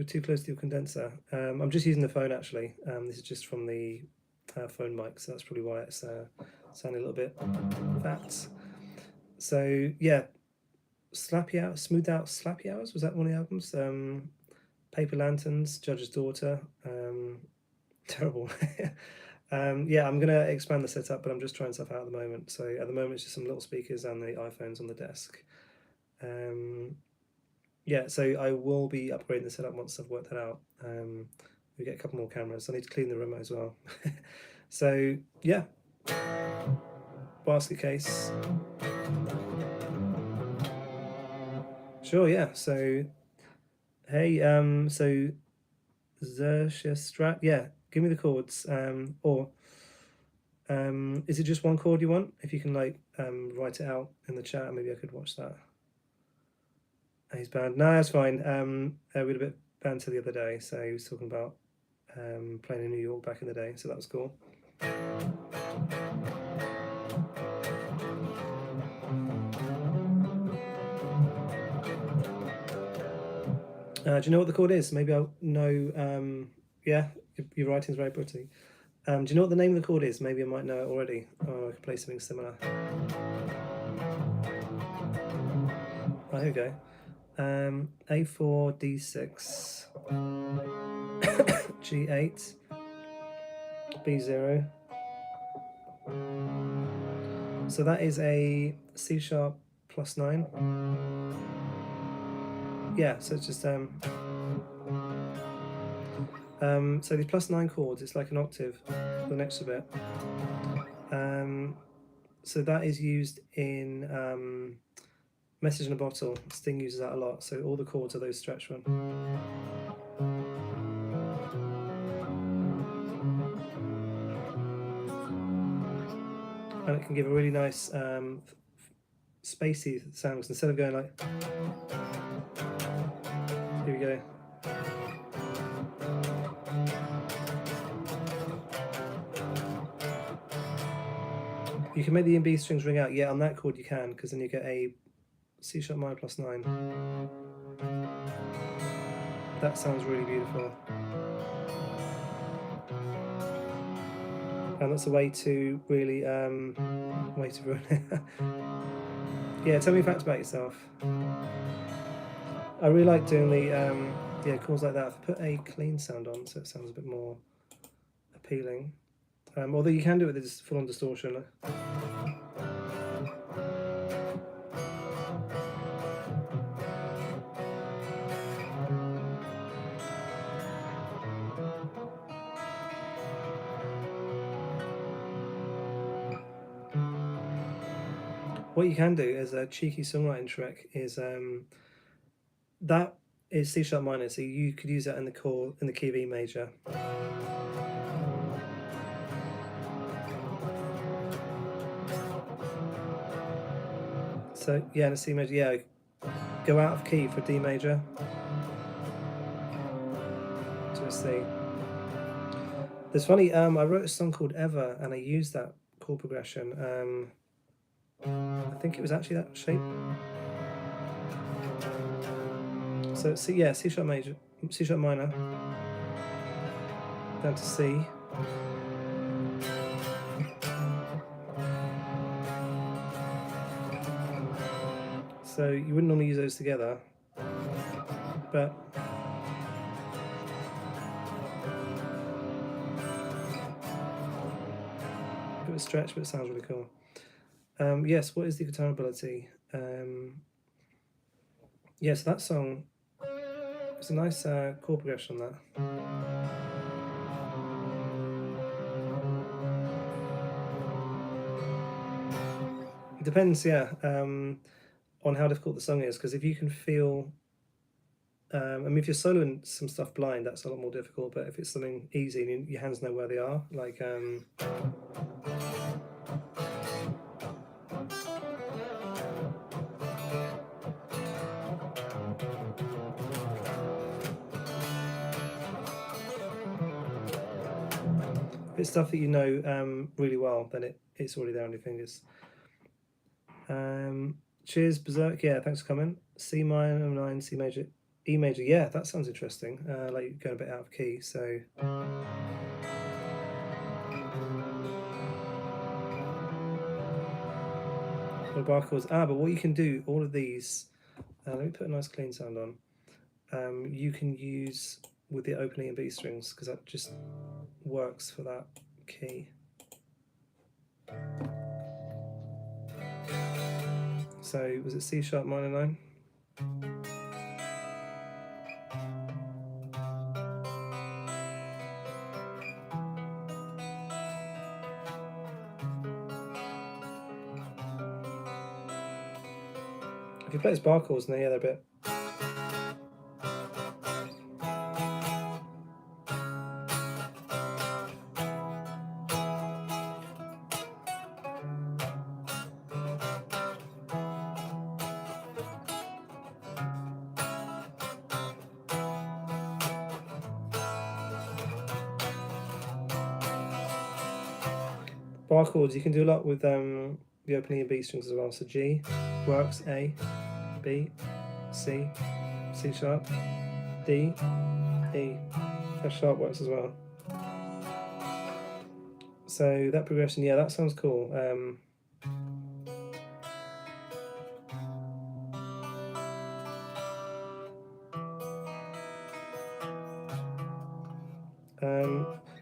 too close to your condenser. I'm just using the phone actually. This is just from the phone mic, so that's probably why it's sounding a little bit fat. So yeah, Slappy Hours, Smooth Out Slappy Hours, was that one of the albums? Paper Lanterns, Judge's Daughter. Terrible. Yeah, I'm gonna expand the setup, but I'm just trying stuff out at the moment. So at the moment, it's just some little speakers and the iPhones on the desk. Yeah, so I will be upgrading the setup once I've worked that out. We get a couple more cameras. I need to clean the room as well. So yeah, basket case. Sure, yeah. So hey, so Strat, yeah. Give me the chords, or is it just one chord you want? If you can like write it out in the chat, maybe I could watch that. He's banned. No, that's fine. We had a bit banter the other day, so he was talking about playing in New York back in the day, so that was cool. Do you know what the chord is? Maybe I'll know. Yeah, your writing's very pretty. Do you know what the name of the chord is? Maybe I might know it already. Oh, I could play something similar. Oh, here we go. A4, D6, G8, B0. So that is a C sharp +9. Yeah, so it's just so these +9 chords, it's like an octave for the next bit. So that is used in Message in a Bottle. Sting uses that a lot. So all the chords are those stretch ones. And it can give a really nice spacey sound. Instead of going like, here we go. You can make the B strings ring out. Yeah, on that chord you can, because then you get a C sharp minor +9. That sounds really beautiful. And that's a way to really way to ruin it. Yeah, tell me a fact about yourself. I really like doing the chords like that. I've put a clean sound on, so it sounds a bit more appealing. Although you can do it with this full-on distortion. What you can do as a cheeky songwriting trick is that is C sharp minor, so you could use that in the key of E major. So yeah, in a C major, yeah, go out of key for D major to a C. It's funny, I wrote a song called Ever, and I used that chord progression. I think it was actually that shape. So C, yeah, C sharp major, C sharp minor, down to C. So you wouldn't normally use those together, but a bit of a stretch, but it sounds really cool. Yes, what is the guitar ability? Yeah, so that song, it's a nice chord progression on that. It depends, yeah, on how difficult the song is, because if you can feel, I mean, if you're soloing some stuff blind, that's a lot more difficult, but if it's something easy and your hands know where they are, like, if it's stuff that you know really well, then it's already there on your fingers. Cheers, Berserk. Yeah, thanks for coming. C minor, 9, C major, E major. Yeah, that sounds interesting. Like going a bit out of key. So the bar chords. But what you can do, all of these. Let me put a nice clean sound on. You can use with the opening and B strings because that just works for that key. So was it C sharp minor 9? If you play its bar chords, then yeah, they're a bit. Bar chords, you can do a lot with the opening and B strings as well. So G works, A, B, C, C sharp, D, E. F sharp works as well. So that progression, yeah, that sounds cool.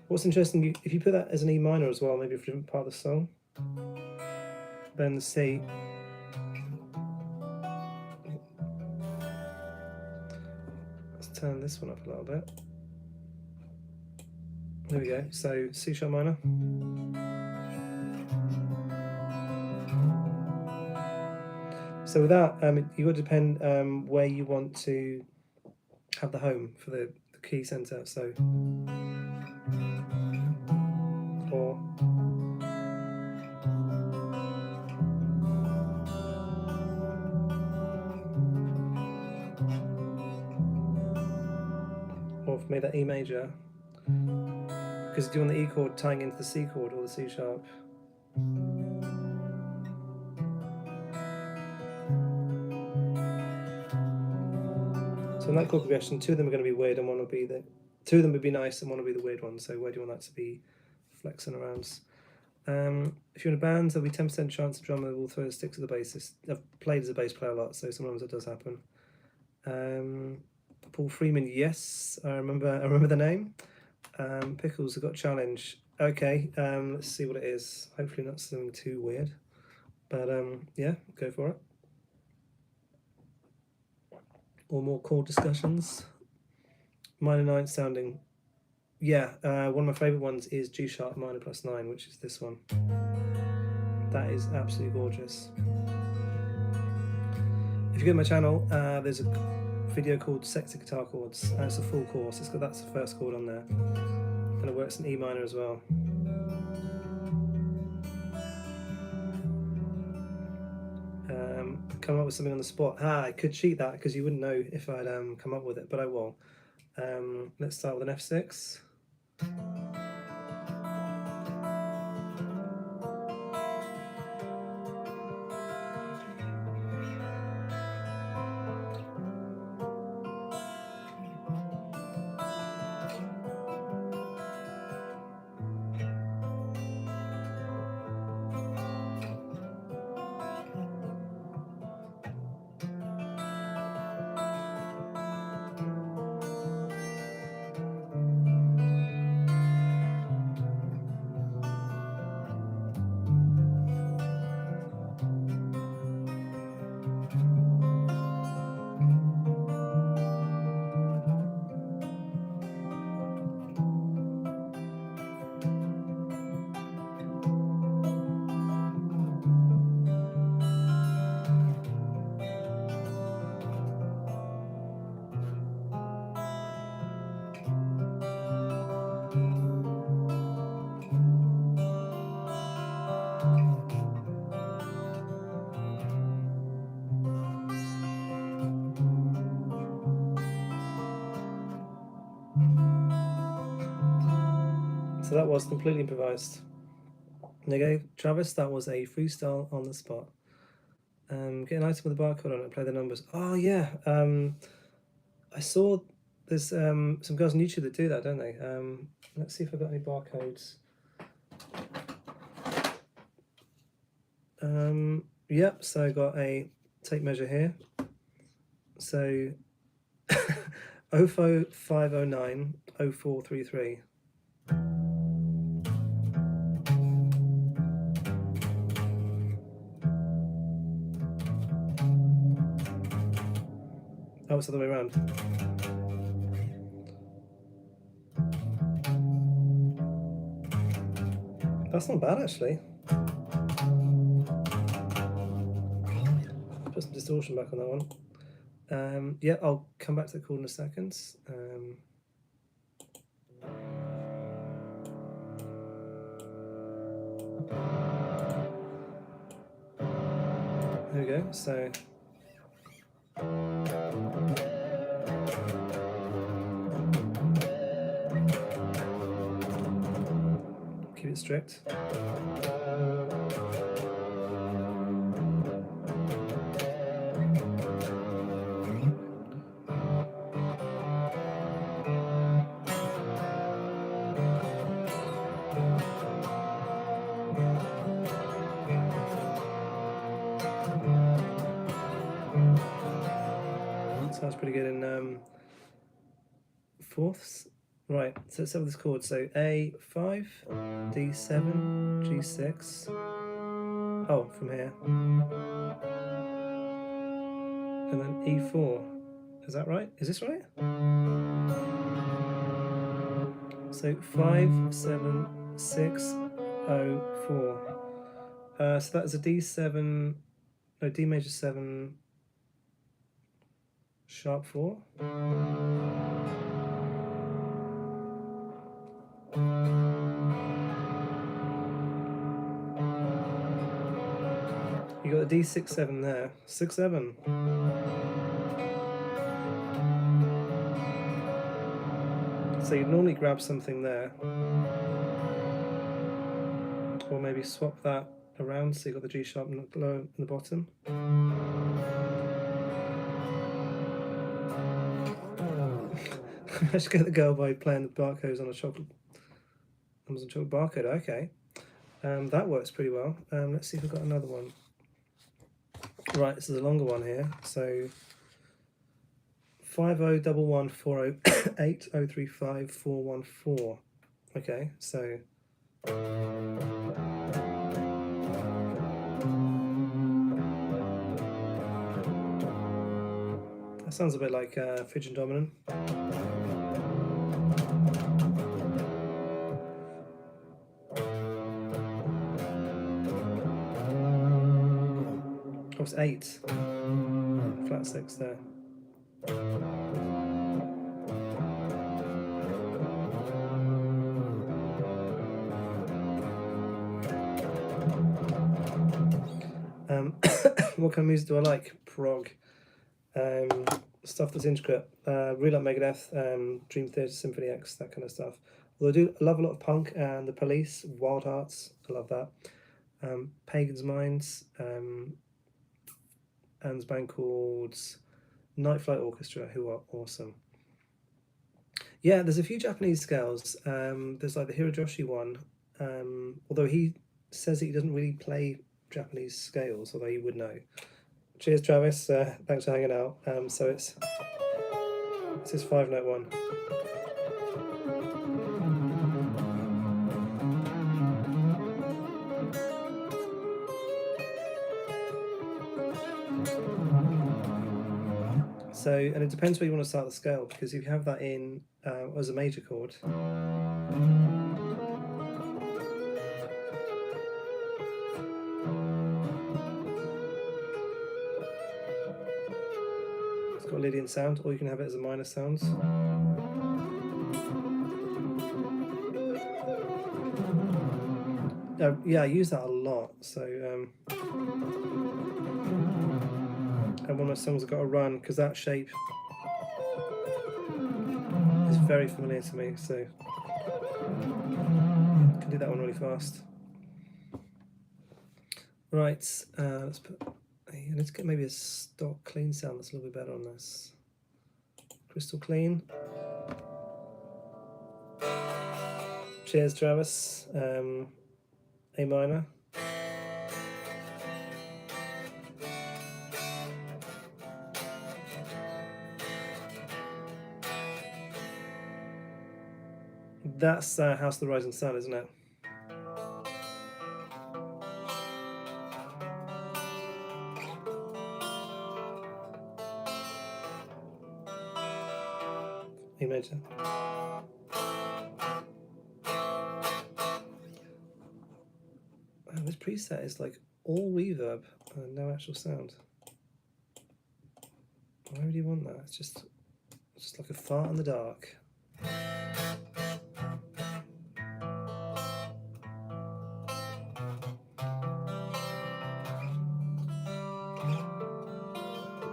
What's interesting, if you put that as an E minor as well, maybe for a different part of the song, then the C. Let's turn this one up a little bit. There we go. So C sharp minor. So with that, you got to depend where you want to have the home for the key center. So or for me that E major, because do you want the E chord tying into the C chord or the C sharp? So in that chord progression, two of them are going to be weird and one will be two of them would be nice and one will be the weird one. So where do you want that to be flexing around? If you're in a band, there'll be 10% chance the drummer will throw a stick to the bassist. I've played as a bass player a lot, so sometimes it does happen. Paul Freeman, yes, I remember the name. Pickles, I got challenge. Okay, let's see what it is. Hopefully not something too weird, but yeah, go for it. Or more chord discussions. Minor 9 sounding. Yeah, one of my favourite ones is G sharp minor +9, which is this one. That is absolutely gorgeous. If you go to my channel, there's a video called Sexy Guitar Chords. It's a full course. That's the first chord on there, and it works in E minor as well. Come up with something on the spot. I could cheat that because you wouldn't know if I'd come up with it, but I will. Let's start with an F6. So that was completely improvised. There you go, Travis, that was a freestyle on the spot. Get an item with a barcode on it and play the numbers. Oh yeah, I saw there's some girls on YouTube that do that, don't they? Let's see if I've got any barcodes. Yep, so I got a tape measure here. So 0509 0433. Oh, it's the other way around. That's not bad, actually. Put some distortion back on that one. Yeah, I'll come back to the chord in a second. There we go. So keep it strict. Sounds pretty good in fourths. Right, so let's start with this chord. So A5, D7, G6. Oh, from here. And then E4. Is that right? Is this right? So 5, 7, 6, 0, 4. So that's a D7, no, D major 7, sharp 4. You got a D6 7 there. 6 7. So you'd normally grab something there, or maybe swap that around so you got the G sharp low in the bottom. Let's get the girl by playing the barcodes on a chocolate Amazon chocolate barcode. Okay. That works pretty well. Let's see if we've got another one. Right, this is a longer one here. So 5011408035 Okay, so that sounds a bit like Phrygian dominant. Oh, it's 8. Flat 6 there. What kind of music do I like? Prog. Stuff that's intricate. Really like Megadeth, Dream Theater, Symphony X, that kind of stuff. Although I do love a lot of punk and The Police, Wild Hearts, I love that. Pagan's Minds, and there's a band called Night Flight Orchestra, who are awesome. Yeah, there's a few Japanese scales. There's like the Hirojoshi one, although he says that he doesn't really play Japanese scales, although you would know. Cheers, Travis. Thanks for hanging out. So it's this 5-note one. So, and it depends where you want to start the scale, because if you have that in as a major chord, it's got a Lydian sound, or you can have it as a minor sound. Yeah, I use that a lot. So, and one of my songs have got to run because that shape is very familiar to me. So, I can do that one really fast. Right, let's get maybe a stock clean sound that's a little bit better on this. Crystal clean. Cheers, Travis. A minor. That's House of the Rising Sun, isn't it? E major. This preset is like all reverb and no actual sound. Why would you want that? It's just like a fart in the dark.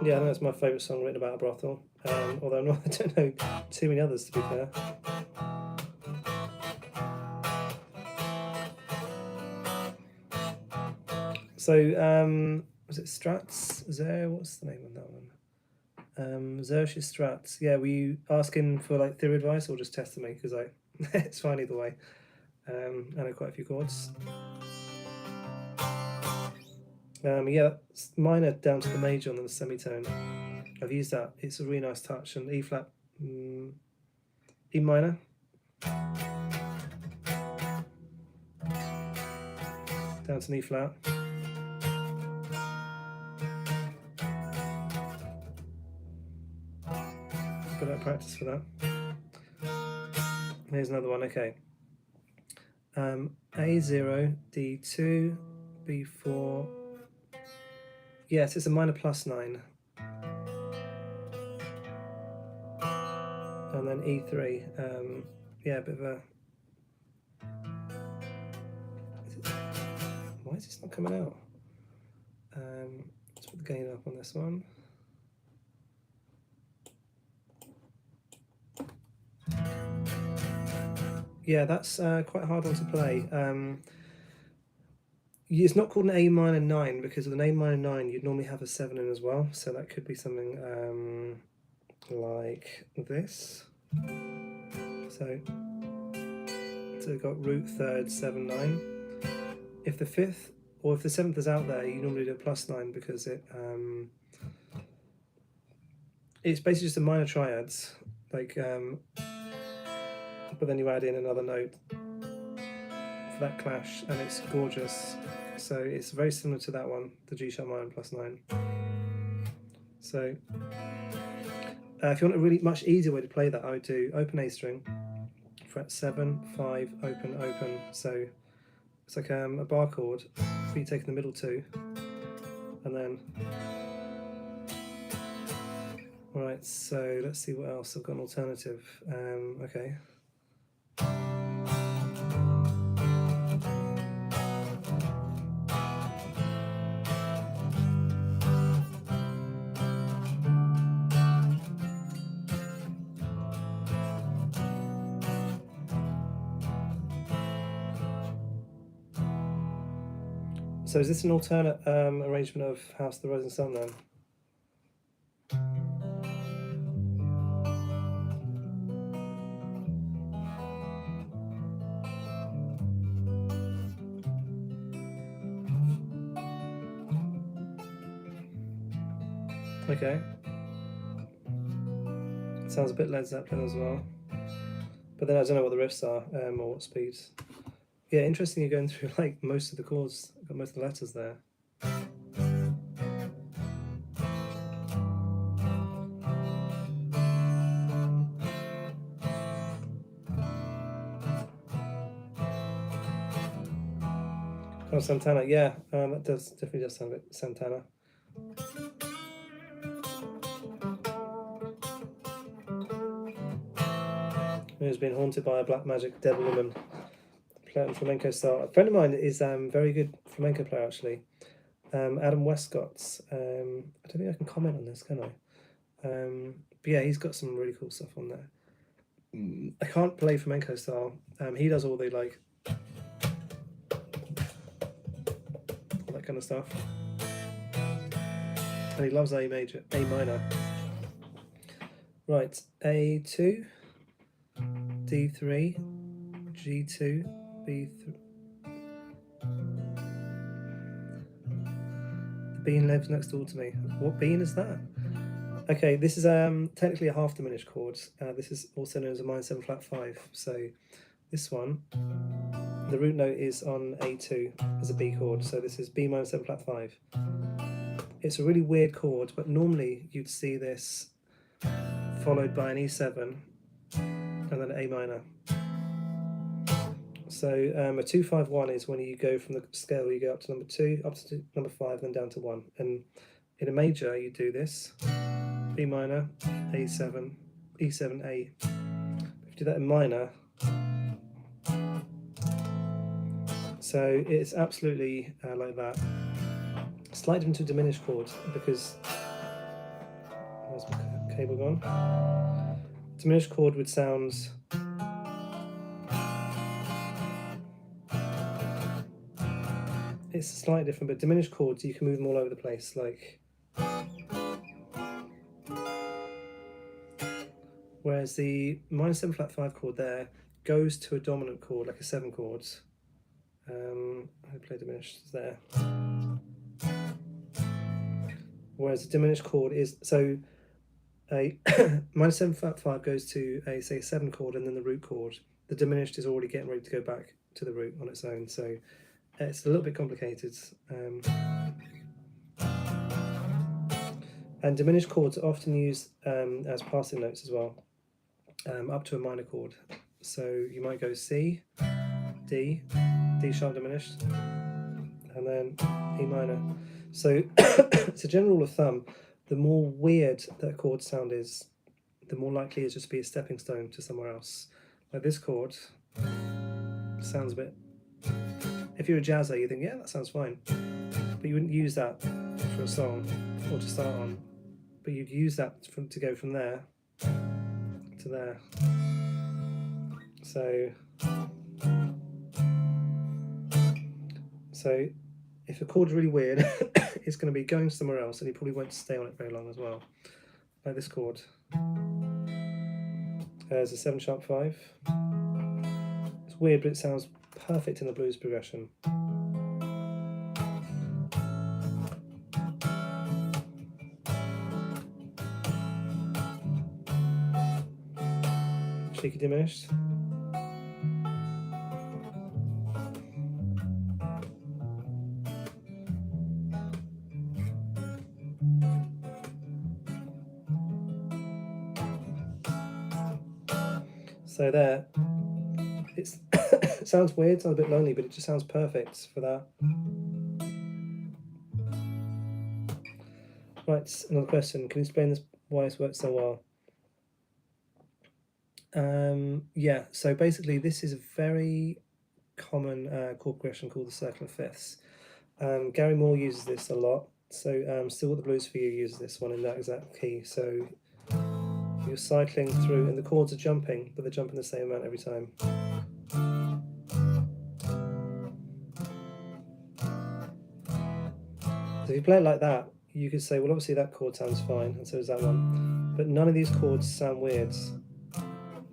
Yeah, I think that's my favourite song written about a brothel. Although I don't know too many others, to be fair. So, was it Strats? What's the name of that one? Xerxes Strats. Yeah, were you asking for like theory advice or just testing me? Because it's fine either way. I know quite a few chords. Yeah, minor down to the major on the semitone. I've used that. It's a really nice touch. And E flat, E minor. Down to an E flat. Got out practice for that. Here's another one. Okay. A0, D2, B4. Yes, it's a minor +9. And then E3. Yeah, a bit of a. Why is this not coming out? Let's put the gain up on this one. Yeah, that's quite a hard one to play. It's not called an A minor 9 because with an A minor 9 you'd normally have a 7 in as well, so that could be something like this. So we've got root, third, 7, 9. if the 5th or if the 7th is out there, you normally do a +9 because it's basically just a minor triads, like, but then you add in another note for that clash, and it's gorgeous. So it's very similar to that one, the G sharp minor +9. So if you want a really much easier way to play that, I would do open A string, fret 7, 5, open, open. So it's like a bar chord, but you take the middle 2, and then. Right, so let's see what else. I've got an alternative. Okay. So is this an alternate arrangement of House of the Rising Sun then? Okay. Sounds a bit Led Zeppelin as well. But then I don't know what the riffs are or what speeds. Yeah, interesting you're going through like most of the chords, got most of the letters there. Oh, Santana, yeah, that definitely does sound a bit Santana. Who's been haunted by a black magic devil woman, playing flamenco style. A friend of mine is very good flamenco player actually. Adam Westcott's. I don't think I can comment on this, can I? But yeah, he's got some really cool stuff on there. I can't play flamenco style. He does all the like all that kind of stuff, and he loves A major, A minor. Right, A2, D3, G2, B3. The bean lives next door to me. What bean is that? Okay, this is technically a half diminished chord. This is also known as a minor 7 flat 5. So this one, the root note is on A2 as a B chord. So this is B minor 7 flat 5. It's a really weird chord, but normally you'd see this followed by an E7 and then A minor. So a 2-5-1 is when you go from the scale, you go up to number 2, up to number 5, then down to 1. And in a major, you do this. B minor, A7, E7, A. If you do that in minor, so it's absolutely like that. Slightly different to diminished chords because where's my cable gone? Diminished chord would sound it's slightly different, but diminished chords you can move them all over the place, like. Whereas the minor 7 flat 5 chord there goes to a dominant chord, like a 7 chords. I play diminished there. Whereas the diminished chord is, so a minor 7 flat 5 goes to a, say, 7 chord and then the root chord. The diminished is already getting ready to go back to the root on its own, so it's a little bit complicated. And diminished chords are often used as passing notes as well. Up to a minor chord. So you might go C, D, D sharp diminished, and then E minor. So it's a general rule of thumb, the more weird that chord sound is, the more likely it's just to be a stepping stone to somewhere else. Like this chord sounds a bit, if you're a jazzer, you think, yeah, that sounds fine. But you wouldn't use that for a song or to start on. But you'd use that to go from there to there. So if a chord's really weird, it's going to be going somewhere else, and you probably won't stay on it very long as well. Like this chord. There's a 7 sharp 5. It's weird, but it sounds perfect in the blues progression. Shaky diminished. So there, it's it sounds weird, sounds a bit lonely, but it just sounds perfect for that. Right, another question. Can you explain this, why this works so well? Yeah, so basically this is a very common chord progression called the circle of fifths. Gary Moore uses this a lot. So Still What the Blues For You uses this one in that exact key. So you're cycling through, and the chords are jumping, but they're jumping the same amount every time. So if you play it like that, you could say, well, obviously that chord sounds fine, and so does that one. But none of these chords sound weird.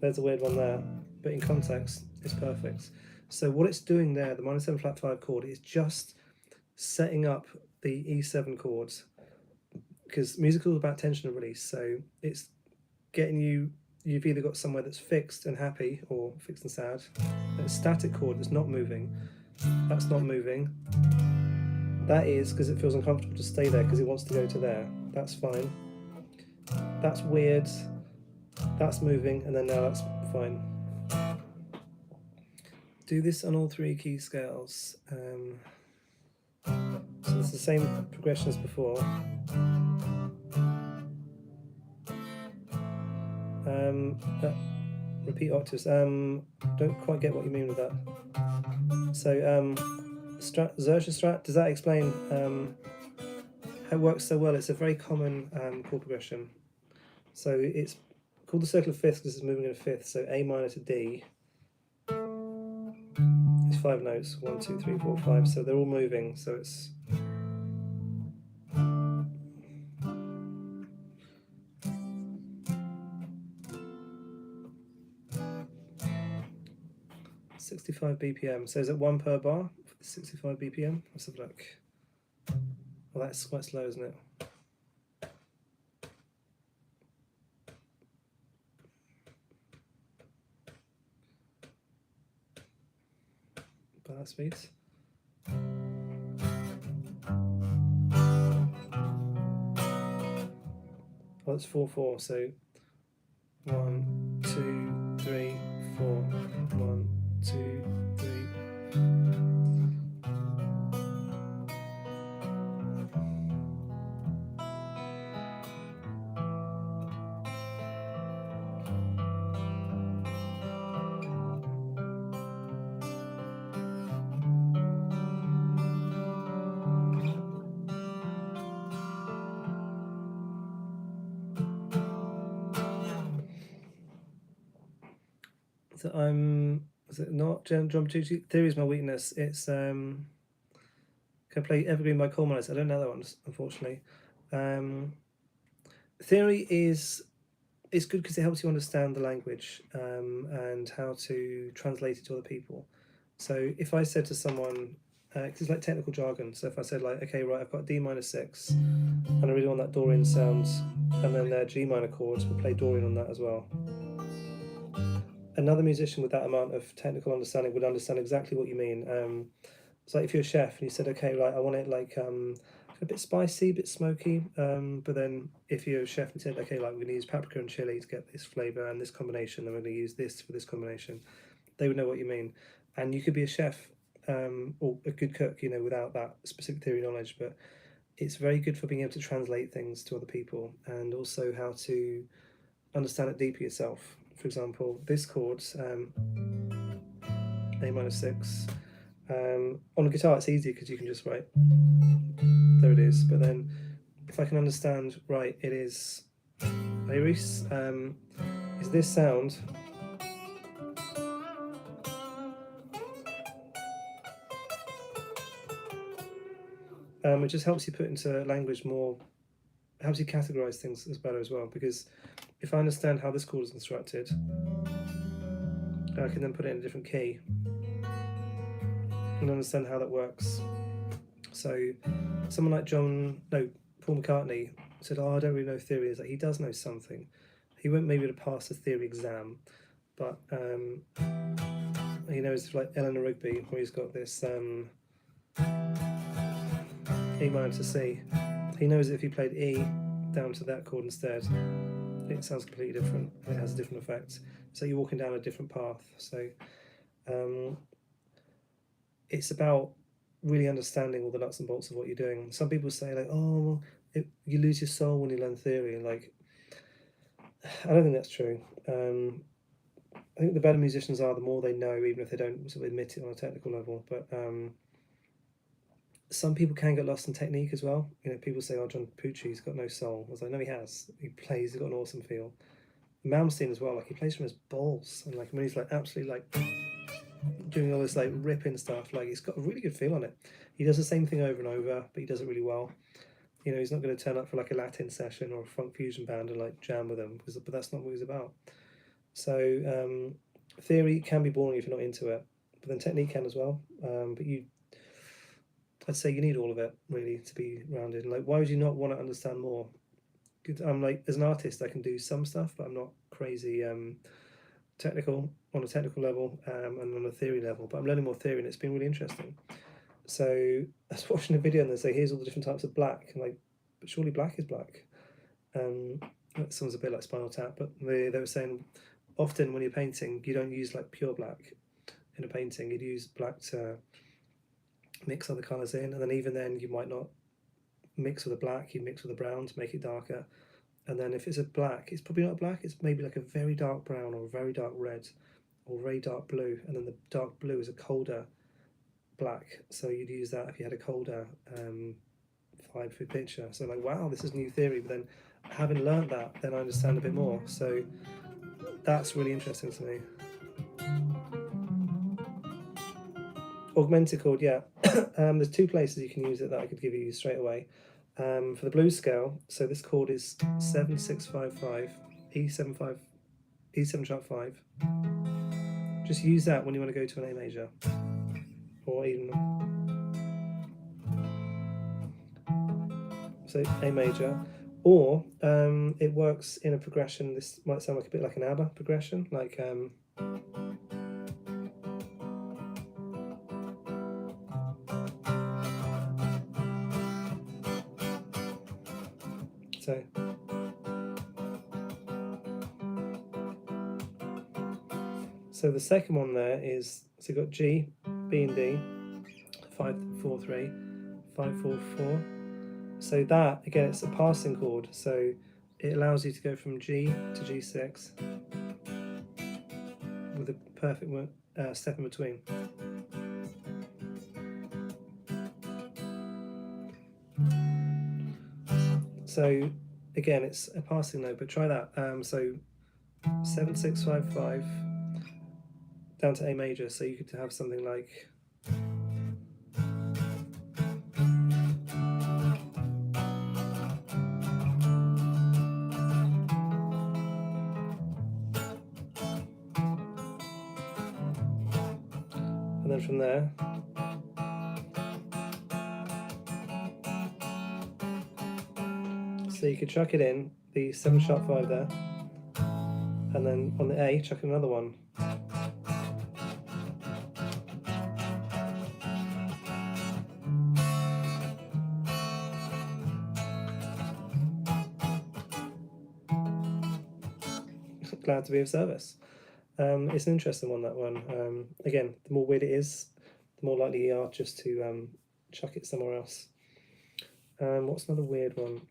There's a weird one there, but in context, it's perfect. So what it's doing there, the minor 7 flat 5 chord, is just setting up the E7 chords, because music is about tension and release. So it's getting you've either got somewhere that's fixed and happy, or fixed and sad. A static chord that's not moving. That's not moving. That is because it feels uncomfortable to stay there because it wants to go to there. That's fine. That's weird. That's moving, and then now that's fine. Do this on all 3 key scales. So it's the same progression as before. Repeat octaves. Don't quite get what you mean with that. So Xerxes strat, does that explain how it works so well? It's a very common chord progression. So it's called the circle of fifths because it's moving in a fifth. So A minor to D. It's 5 notes. 1, 2, 3, 4, 5. So they're all moving. So it's 65 BPM. So is it 1 per bar for the 65 BPM? Let's have a look. Well, that's quite slow, isn't it? By that speed. Well, it's 4/4. So 1, 2, 3, 4. 1, 2, 3. So is it not drum duty? Theory is my weakness. It's can play Evergreen by Coleman. I don't know that one, unfortunately. Theory is good because it helps you understand the language and how to translate it to other people. So if I said to someone, because it's like technical jargon, so if I said like, okay, right, I've got D minor 6, and I really want that Dorian sound, and then their G minor chords will play Dorian on that as well. Another musician with that amount of technical understanding would understand exactly what you mean. It's like if you're a chef and you said, okay, right, I want it like a bit spicy, a bit smoky, but then if you're a chef and said, okay, like we're going to use paprika and chili to get this flavour and this combination, then we're going to use this for this combination, they would know what you mean. And you could be a chef or a good cook, you know, without that specific theory knowledge, but it's very good for being able to translate things to other people and also how to understand it deeper yourself. For example, this chord, A minor 6, on a guitar it's easy because you can just write, there it is, but then if I can understand, right, it is Iris, is this sound, it just helps you put into language more, helps you categorize things as better as well, because if I understand how this chord is constructed, I can then put it in a different key and understand how that works. So someone like Paul McCartney said, oh, I don't really know theory. Is like, he does know something. He won't maybe able to pass a theory exam, but he knows like Eleanor Rigby, where he's got this E minor to C. He knows if he played E down to that chord instead, it sounds completely different. It has a different effect. So you're walking down a different path. So it's about really understanding all the nuts and bolts of what you're doing. Some people say like, oh, you lose your soul when you learn theory. Like, I don't think that's true. I think the better musicians are, the more they know, even if they don't sort of admit it on a technical level. But some people can get lost in technique as well. You know, people say, oh, John Pucci's got no soul. I was like, no, he has. He plays, he's got an awesome feel. Malmsteen as well, like he plays from his balls, and like when he's like absolutely like doing all this like ripping stuff, like he's got a really good feel on it. He does the same thing over and over, but he does it really well. You know, he's not going to turn up for like a Latin session or a funk fusion band and like jam with them, but that's not what he's about. So theory can be boring if you're not into it, but then technique can as well. But I'd say you need all of it really to be rounded. And like, why would you not want to understand more? I'm like, as an artist, I can do some stuff, but I'm not crazy technical on a technical level and on a theory level. But I'm learning more theory, and it's been really interesting. So I was watching a video, and they say, here's all the different types of black. And like, but surely black is black. That sounds a bit like Spinal Tap, but they were saying often when you're painting, you don't use like pure black in a painting. You'd use black to mix other colours in, and then even then you might not mix with a black, you mix with a brown to make it darker. And then if it's a black, it's probably not a black, it's maybe like a very dark brown or a very dark red or very dark blue, and then the dark blue is a colder black, so you'd use that if you had a colder vibe for picture. So like, wow, this is new theory, but then having learned that, then I understand a bit more. So that's really interesting to me. Augmented chord, yeah. There's two places you can use it that I could give you straight away. For the blues scale, so this chord is 7-6-5-5, E7 sharp 5. Just use that when you want to go to an A major, or even so A major, or it works in a progression. This might sound like a bit like an ABBA progression, like so. So the second one there is, so you've got G, B and D, 5-4-3, 5-4-4. So that, again, it's a passing chord, so it allows you to go from G to G6 with a perfect step in between. So again, it's a passing note, but try that. So 7-6-5-5 down to A major, so you could have something like and then from there so you could chuck it in the 7 sharp 5 there, and then on the A chuck another one. Glad to be of service. It's an interesting one, that one. Again, the more weird it is, the more likely you are just to chuck it somewhere else. What's another weird one?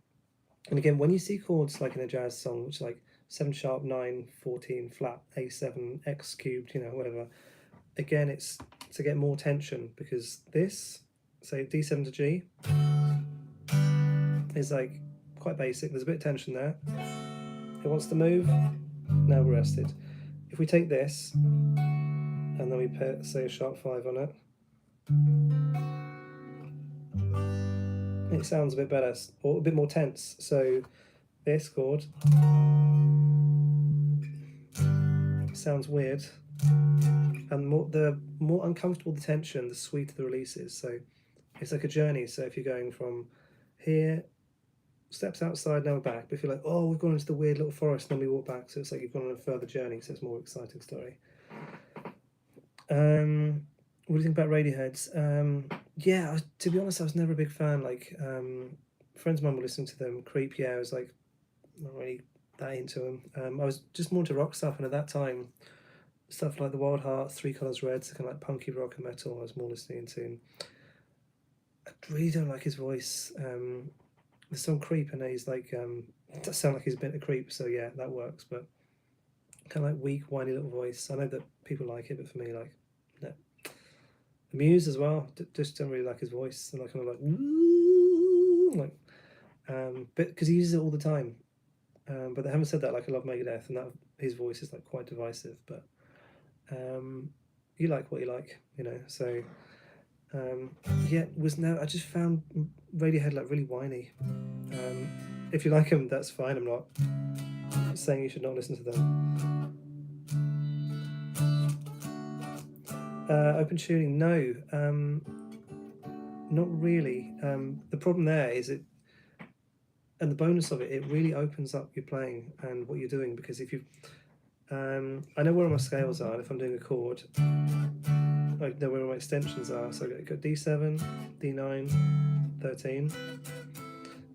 And again, when you see chords like in a jazz song, which is like 7 sharp 9 14 flat A7 X cubed, you know, whatever. Again, it's to get more tension, because this, say D7 to G, is like quite basic. There's a bit of tension there. It wants to move. Now we're rested. If we take this and then we put, say, a sharp 5 on it, it sounds a bit better, or a bit more tense. So this chord sounds weird, and the more uncomfortable the tension, the sweeter the release is. So it's like a journey. So if you're going from here steps outside, now we're back. But if you're like, oh, we've gone into the weird little forest, and then we walk back, so it's like you've gone on a further journey, so it's a more exciting story. What do you think about Radiohead's? Yeah, to be honest, I was never a big fan. Like, friends of mine were listening to them. Creep, yeah, I was like not really that into them. I was just more into rock stuff, and at that time, stuff like the Wild Hearts, Three Colours Red, so kind of like punky rock and metal, I was more listening to. I really don't like his voice. The song Creep, and he's like, does sound like he's a bit of creep, so yeah, that works, but kind of like weak, whiny little voice. I know that people like it, but for me, like, no. The Muse as well, just don't really like his voice, and I kind of like, but because he uses it all the time. But having said that, like, I love Megadeth, and that his voice is like quite divisive, but you like what you like, you know. So yeah, I just found Radiohead like really whiny. If you like them, that's fine. I'm not saying you should not listen to them. Open tuning, no, not really. The problem there is it, and the bonus of it, it really opens up your playing and what you're doing, because if you, I know where all my scales are, and if I'm doing a chord, I know where all my extensions are. So I've got D7, D9, 13.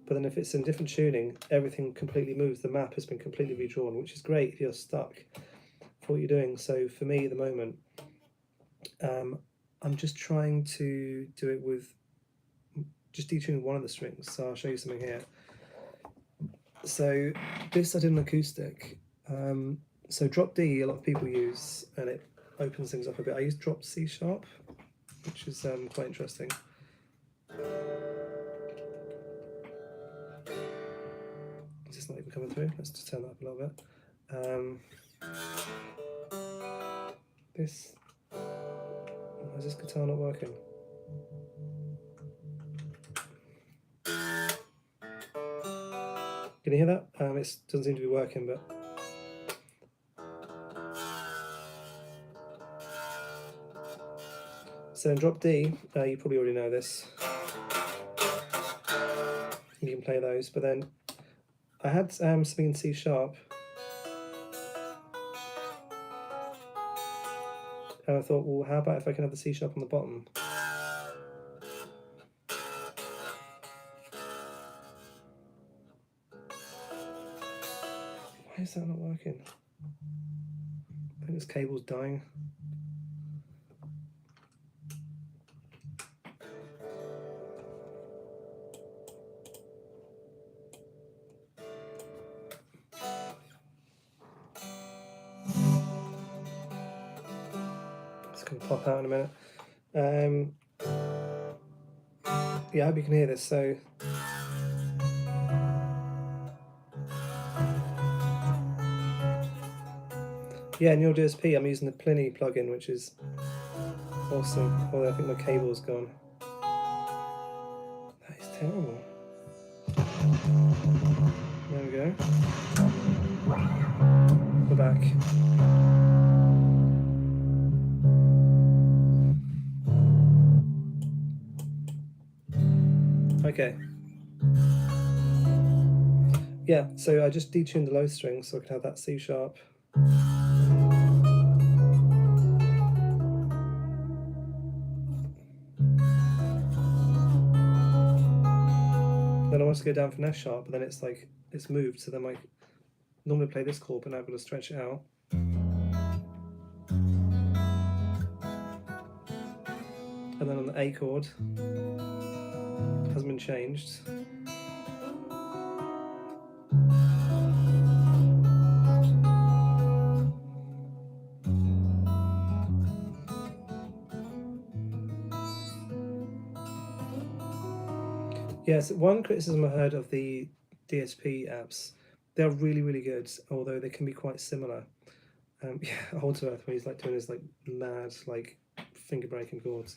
But then if it's in different tuning, everything completely moves. The map has been completely redrawn, which is great if you're stuck for what you're doing. So for me at the moment, I'm just trying to do it with just detuning one of the strings. So I'll show you something here. So this I did an acoustic. So drop D, a lot of people use, and it opens things up a bit. I use drop C sharp, which is quite interesting. Is this not even coming through? Let's just turn that up a little bit. Why is this guitar not working? Can you hear that? It doesn't seem to be working, but so in drop D, you probably already know this. You can play those, but then I had something in C sharp, and I thought, well, how about if I can have the C sharp on the bottom? Why is that not working? I think this cable's dying. It's going to pop out in a minute. Yeah, I hope you can hear this. So yeah, in your DSP, I'm using the Pliny plugin, which is awesome. Although I think my cable's gone. That is terrible. There we go. We're back. Okay. Yeah, so I just detuned the low string so I could have that C sharp. Then I want to go down for an F sharp, but then it's like it's moved, so then I normally play this chord, but now I'm going to stretch it out. And then on the A chord, hasn't been changed. Yes, one criticism I heard of the DSP apps, they're really, really good, although they can be quite similar. Yeah, Holdsworth, when he's like doing his like mad like finger breaking chords.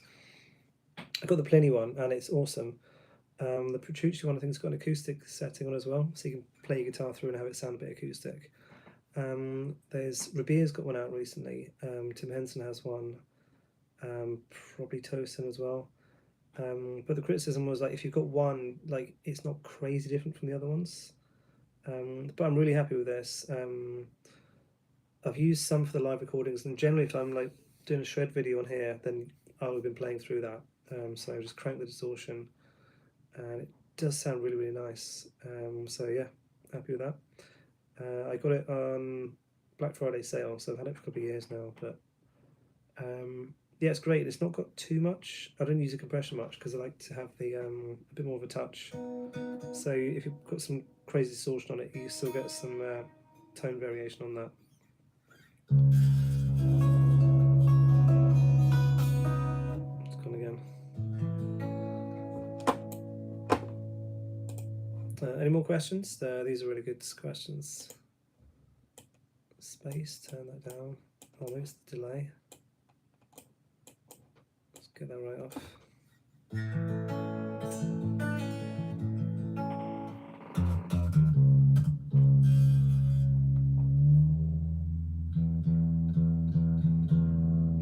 I got the Pliny one, and it's awesome. The Petrucci one, I think, has got an acoustic setting on as well, so you can play your guitar through and have it sound a bit acoustic. There's Rabeer's got one out recently. Tim Henson has one. Probably Tosin as well. But the criticism was like, if you've got one, like it's not crazy different from the other ones. But I'm really happy with this. I've used some for the live recordings, and generally if I'm like doing a shred video on here, then I'll have been playing through that. So just crank the distortion, and it does sound really, really nice. So yeah, happy with that. I got it on Black Friday sale, so I've had it for a couple of years now, but yeah, it's great. It's not got too much. I don't use the compression much because I like to have the a bit more of a touch. So if you've got some crazy distortion on it, you still get some tone variation on that. It's gone again. Any more questions? These are really good questions. Space, turn that down. Oh, maybe it's the delay. Let's get that right off.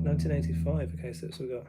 $1985. Okay, so we got.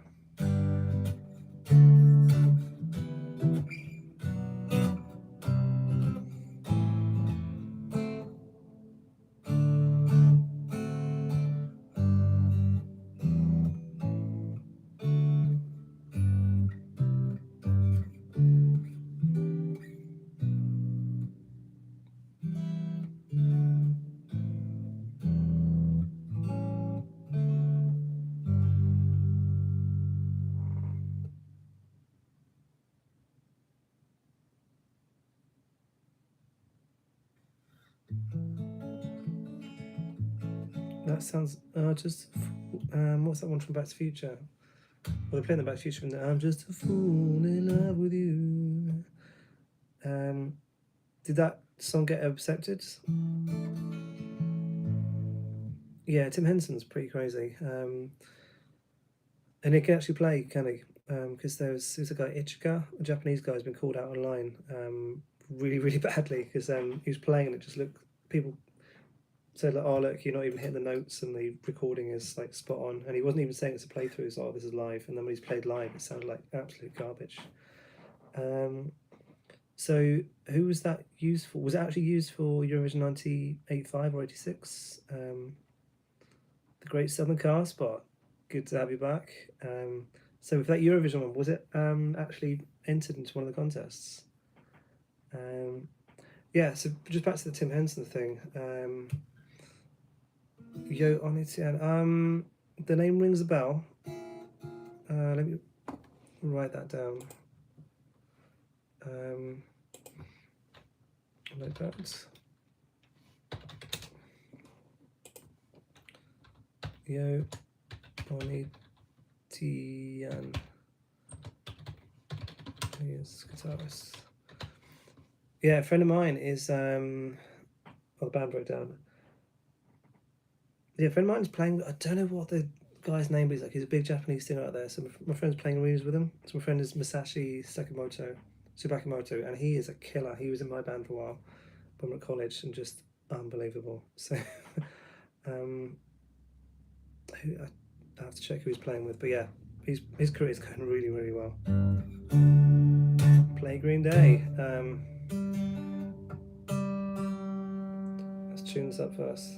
That sounds just. What's that one from Back to the Future? Well, they're playing the Back to the Future from the I'm just a fool in love with you. Did that song get accepted? Yeah, Tim Henson's pretty crazy. And he can actually play, can he? Because there's a guy, Ichika, a Japanese guy, who's been called out online really, really badly because he was playing and it just looked, people said like, oh look, you're not even hitting the notes and the recording is like spot on, and he wasn't even saying it's a playthrough, so oh, this is live, and then when he's played live it sounded like absolute garbage. So who was that used for? Was it actually used for Eurovision 1985 or 86? The Great Southern Car Spot, good to have you back. So with that Eurovision one, was it actually entered into one of the contests? Yeah, so just back to the Tim Henson thing. Yo Onitian. The name rings a bell. Let me write that down. Like that. Yo Onitian. He is guitarist. Yeah, a friend of mine is. Well, the band broke down. Yeah, a friend of mine's playing. I don't know what the guy's name is. Like, he's a big Japanese singer out there. So my friend's playing arenas with him. So my friend is Masashi Tsubakimoto, and he is a killer. He was in my band for a while when we were at college, and just unbelievable. So, I have to check who he's playing with. But yeah, his career is going really, really well. Play Green Day. Let's tune this up first.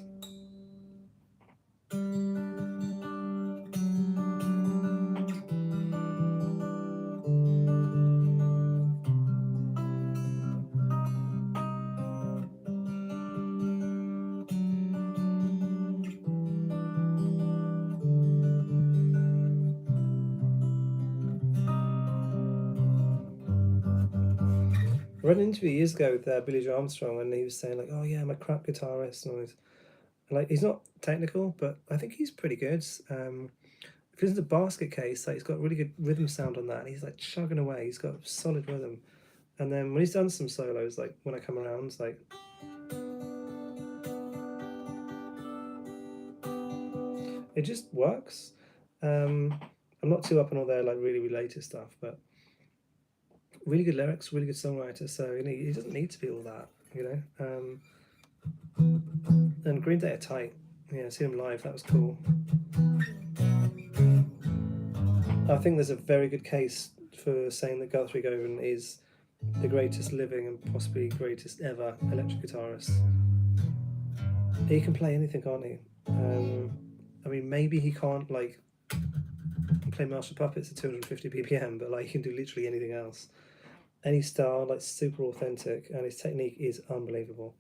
I read an interview years ago with Billy Joe Armstrong, and he was saying like, "Oh yeah, I'm a crap guitarist," and all this. Like, he's not technical, but I think he's pretty good. If you listen to Basket Case, like, he's got really good rhythm sound on that, and he's like chugging away. He's got solid rhythm. And then when he's done some solos, like When I Come Around, like it just works. I'm not too up on all their like really related stuff, but really good lyrics, really good songwriter. So you know, he doesn't need to be all that, you know. And Green Day are tight. Yeah, see them live. That was cool. I think there's a very good case for saying that Guthrie Govan is the greatest living and possibly greatest ever electric guitarist. He can play anything, can't he? I mean, maybe he can't like play Master Puppets at 250 BPM, but like he can do literally anything else. Any style, like super authentic, and his technique is unbelievable.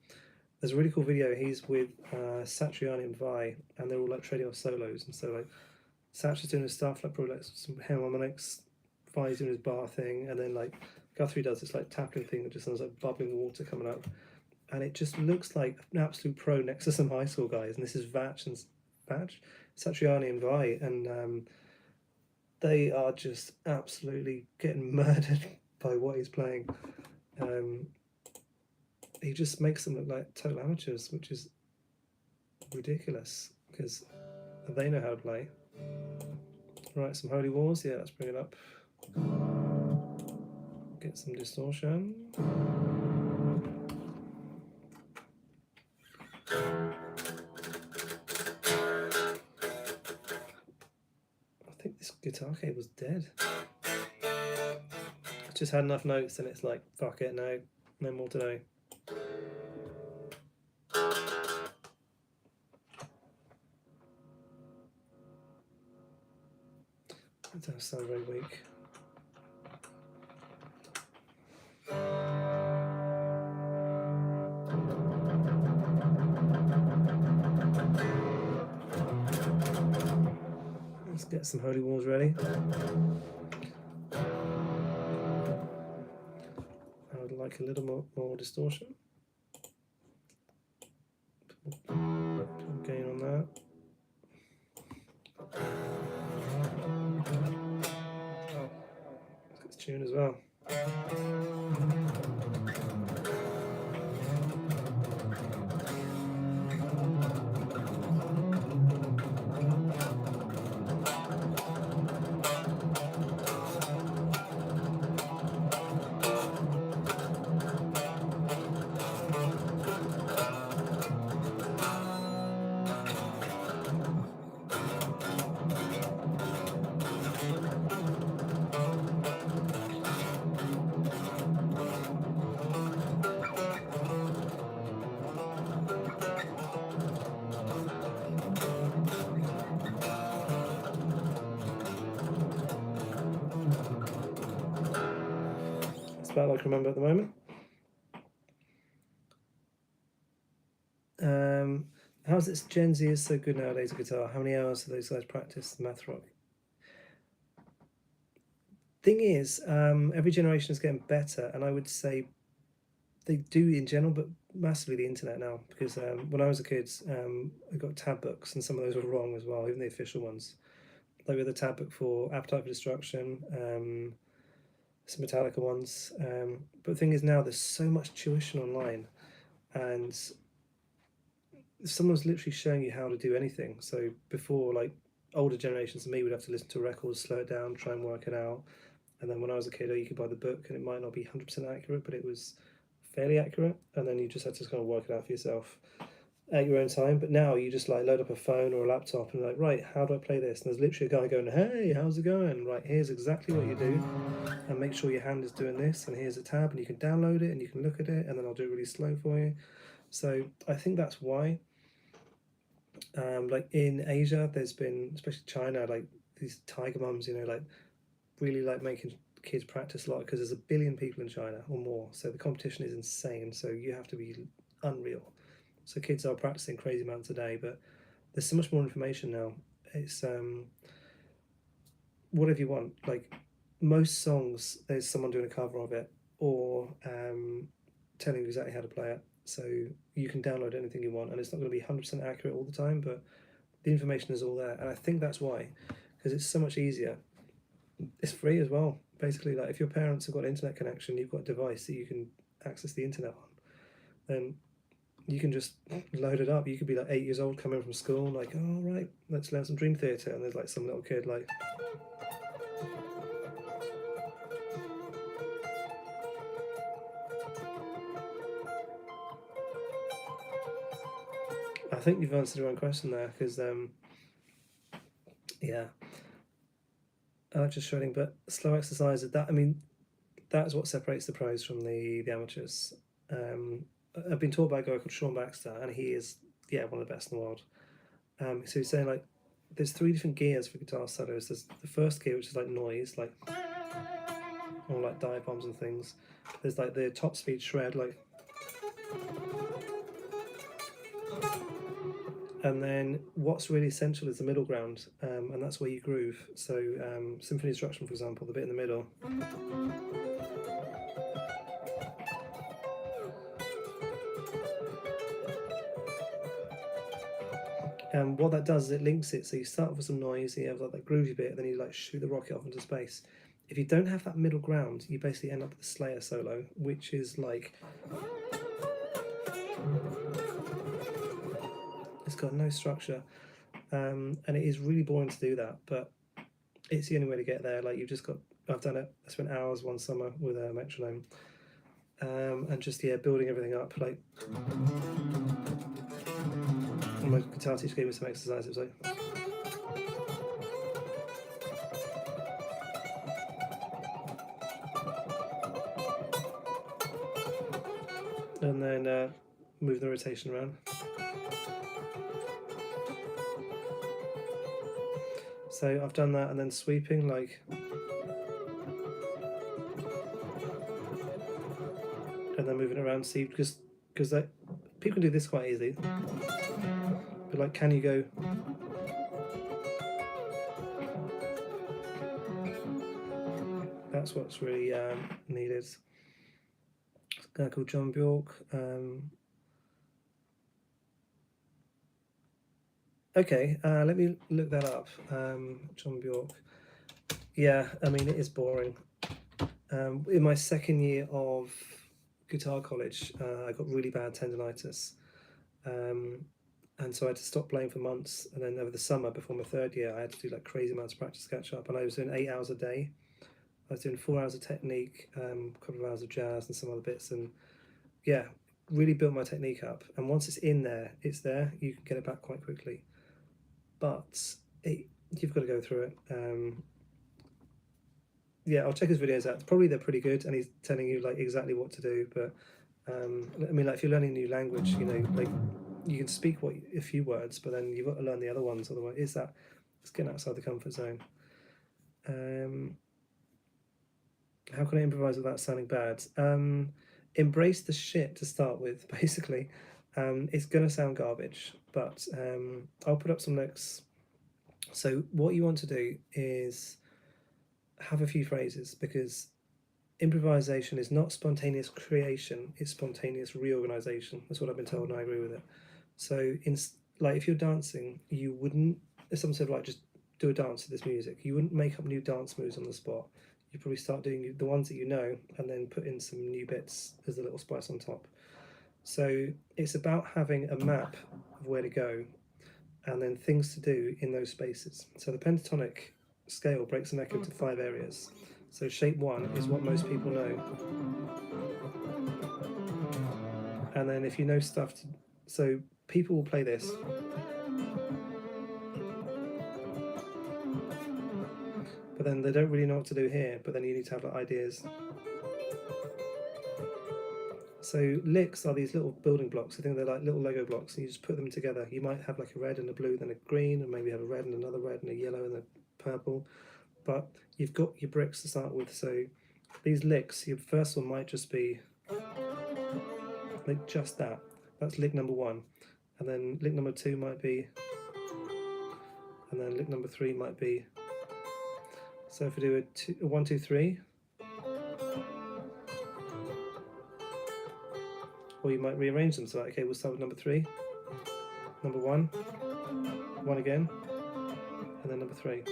There's a really cool video. He's with Satriani and Vi, and they're all like trading off solos. And so like Satch is doing his stuff, like probably like some harmonics, Vi's doing his bar thing, and then like Guthrie does this like tapping thing that just sounds like bubbling water coming up, and it just looks like an absolute pro next to some high school guys. And this is Satriani and Vi, and they are just absolutely getting murdered by what he's playing. He just makes them look like total amateurs, which is ridiculous because they know how to play. Right, some Holy Wars. Yeah, let's bring it up. Get some distortion. I think this guitar cable's dead. I just had enough notes and it's like, fuck it, no more today. That does sound very weak. Let's get some Holy Wars ready. I would like a little more distortion. Gain on that. Let's get this tune as well. About like I remember at the moment. How's this Gen Z is so good nowadays at guitar? How many hours do those guys practice math rock? Thing is, every generation is getting better, and I would say they do in general, but massively the internet now. Because when I was a kid, I got tab books, and some of those were wrong as well, even the official ones. Like with a tab book for Appetite for Destruction, some Metallica ones. But the thing is now there's so much tuition online, and someone's literally showing you how to do anything. So before, like older generations of me would have to listen to records, slow it down, try and work it out. And then when I was a kid, you could buy the book and it might not be 100% accurate, but it was fairly accurate. And then you just had to kind of work it out for yourself at your own time. But now you just like load up a phone or a laptop and like, right, how do I play this? And there's literally a guy going, hey, how's it going? Right, here's exactly what you do. And make sure your hand is doing this. And here's a tab and you can download it and you can look at it. And then I'll do it really slow for you. So I think that's why. Like in Asia, there's been, especially China, like these tiger mums, you know, like really like making kids practice a lot because there's 1 billion people in China or more. So the competition is insane. So you have to be unreal. So kids are practicing crazy amounts a day, but there's so much more information now. It's whatever you want. Like most songs, there's someone doing a cover of it or telling you exactly how to play it. So you can download anything you want, and it's not going to be 100% accurate all the time, but the information is all there. And I think that's why, because it's so much easier. It's free as well. Basically, like if your parents have got an internet connection, you've got a device that you can access the internet on, then you can just load it up. You could be like 8 years old coming from school, like, oh, right, let's learn some Dream Theater. And there's like some little kid like... I think you've answered your own question there, because, yeah. I like just shredding, but slow exercises, that, I mean, that's what separates the pros from the amateurs. I've been taught by a guy called Sean Baxter, and he is, yeah, one of the best in the world. So he's saying, like, there's 3 different gears for guitar solos. There's the first gear, which is like noise, like, or like diatoms and things. There's like the top speed shred, like, and then what's really essential is the middle ground, and that's where you groove. So symphony instruction, for example, the bit in the middle. And what that does is it links it. So you start with some noise, you have like that groovy bit, then you like shoot the rocket off into space. If you don't have that middle ground, you basically end up with the Slayer solo, which is like, it's got no structure, and it is really boring to do that, but it's the only way to get there. Like, you've just got, I've done it. I spent hours one summer with a metronome, and just, yeah, building everything up. Like, my guitar teacher gave me some exercises. Like, and then move the rotation around. So I've done that, and then sweeping, like, and then moving around. See, because like, people can do this quite easily, but like, can you go? That's what's really needed. A guy called John Bjork. Okay, let me look that up. John Bjork. Yeah, I mean, it is boring. In my second year of guitar college, I got really bad tendonitis, and so I had to stop playing for months. And then over the summer, before my third year, I had to do like crazy amounts of practice to catch up. And I was doing 8 hours a day. I was doing 4 hours of technique, a couple of hours of jazz, and some other bits. And yeah, really built my technique up. And once it's in there, it's there. You can get it back quite quickly. But you've got to go through it. Yeah, I'll check his videos out. Probably they're pretty good, and he's telling you like exactly what to do. But I mean, like, if you're learning a new language, you know, like, you can speak a few words, but then you've got to learn the other ones. Otherwise, it's getting outside the comfort zone. How can I improvise without sounding bad? Embrace the shit to start with. Basically, it's gonna sound garbage, but I'll put up some licks. So what you want to do is have a few phrases, because improvisation is not spontaneous creation, it's spontaneous reorganization. That's what I've been told, and I agree with it. So like, if you're dancing, you wouldn't, if someone said, like, just do a dance to this music, you wouldn't make up new dance moves on the spot. You probably start doing the ones that you know, and then put in some new bits as a little spice on top. So it's about having a map of where to go, and then things to do in those spaces. So the pentatonic scale breaks the neck into 5 areas. So shape 1 is what most people know. And then if you know stuff so people will play this. But then they don't really know what to do here, but then you need to have like ideas. So licks are these little building blocks. I think they're like little Lego blocks, and you just put them together. You might have like a red and a blue, then a green, and maybe have a red and another red and a yellow and a purple. But you've got your bricks to start with. So these licks, your first one might just be like just that. That's lick number 1. And then lick number 2 might be, and then lick number 3 might be. So if we do a 1, 2, 3, or you might rearrange them. So like, okay, we'll start with number 3, number 1, 1 again, and then number 3,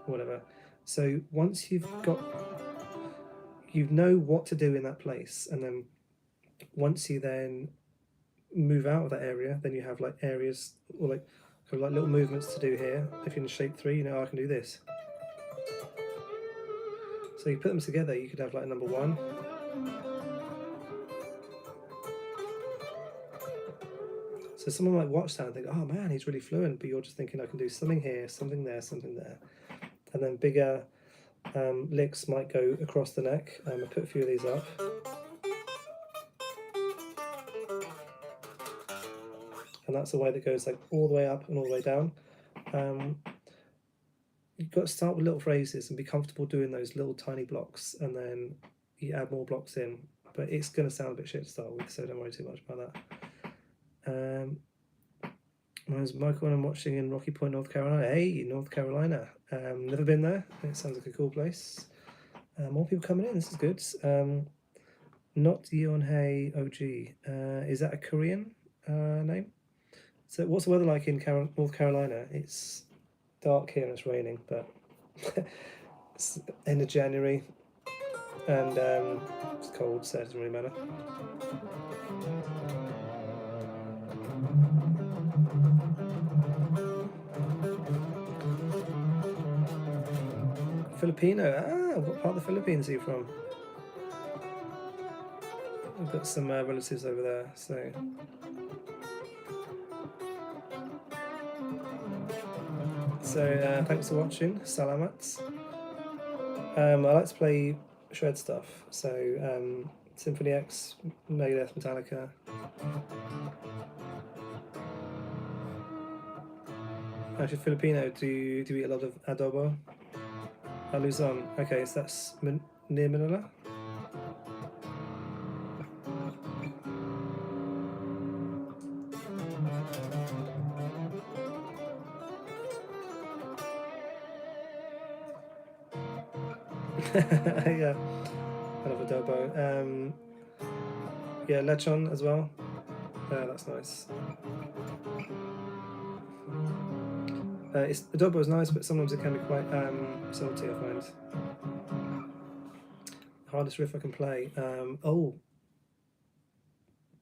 whatever. So once you know what to do in that place, and then once you then move out of that area, then you have like areas, or like kind of like little movements to do here. If you're in shape 3, you know, I can do this. So you put them together, you could have like number 1, so someone might watch that and think, oh man, he's really fluent, but you're just thinking, I can do something here, something there, something there. and then bigger licks might go across the neck. I put a few of these up. And that's a way that goes like all the way up and all the way down. You've got to start with little phrases and be comfortable doing those little tiny blocks, and then you add more blocks in. But it's going to sound a bit shit to start with, so don't worry too much about that. My name's Michael, and I'm watching in Rocky Point, North Carolina. Hey, North Carolina. Never been there. It sounds like a cool place. More people coming in. This is good. Not Yeonhae OG. Is that a Korean name? So what's the weather like in North Carolina? It's dark here and it's raining, but it's end of January, and it's cold, so it doesn't really matter. Filipino. What part of the Philippines are you from? I've got some relatives over there, so. So thanks for watching. Salamat. I like to play shred stuff, so Symphony X, Megadeth, Metallica. Actually, Filipino, do you eat a lot of adobo? Luzon. Okay, so that's near Manila. Yeah, I love adobo. Yeah, lechon as well. That's nice. Adobo is nice, but sometimes it can be quite salty, I find. Hardest riff I can play.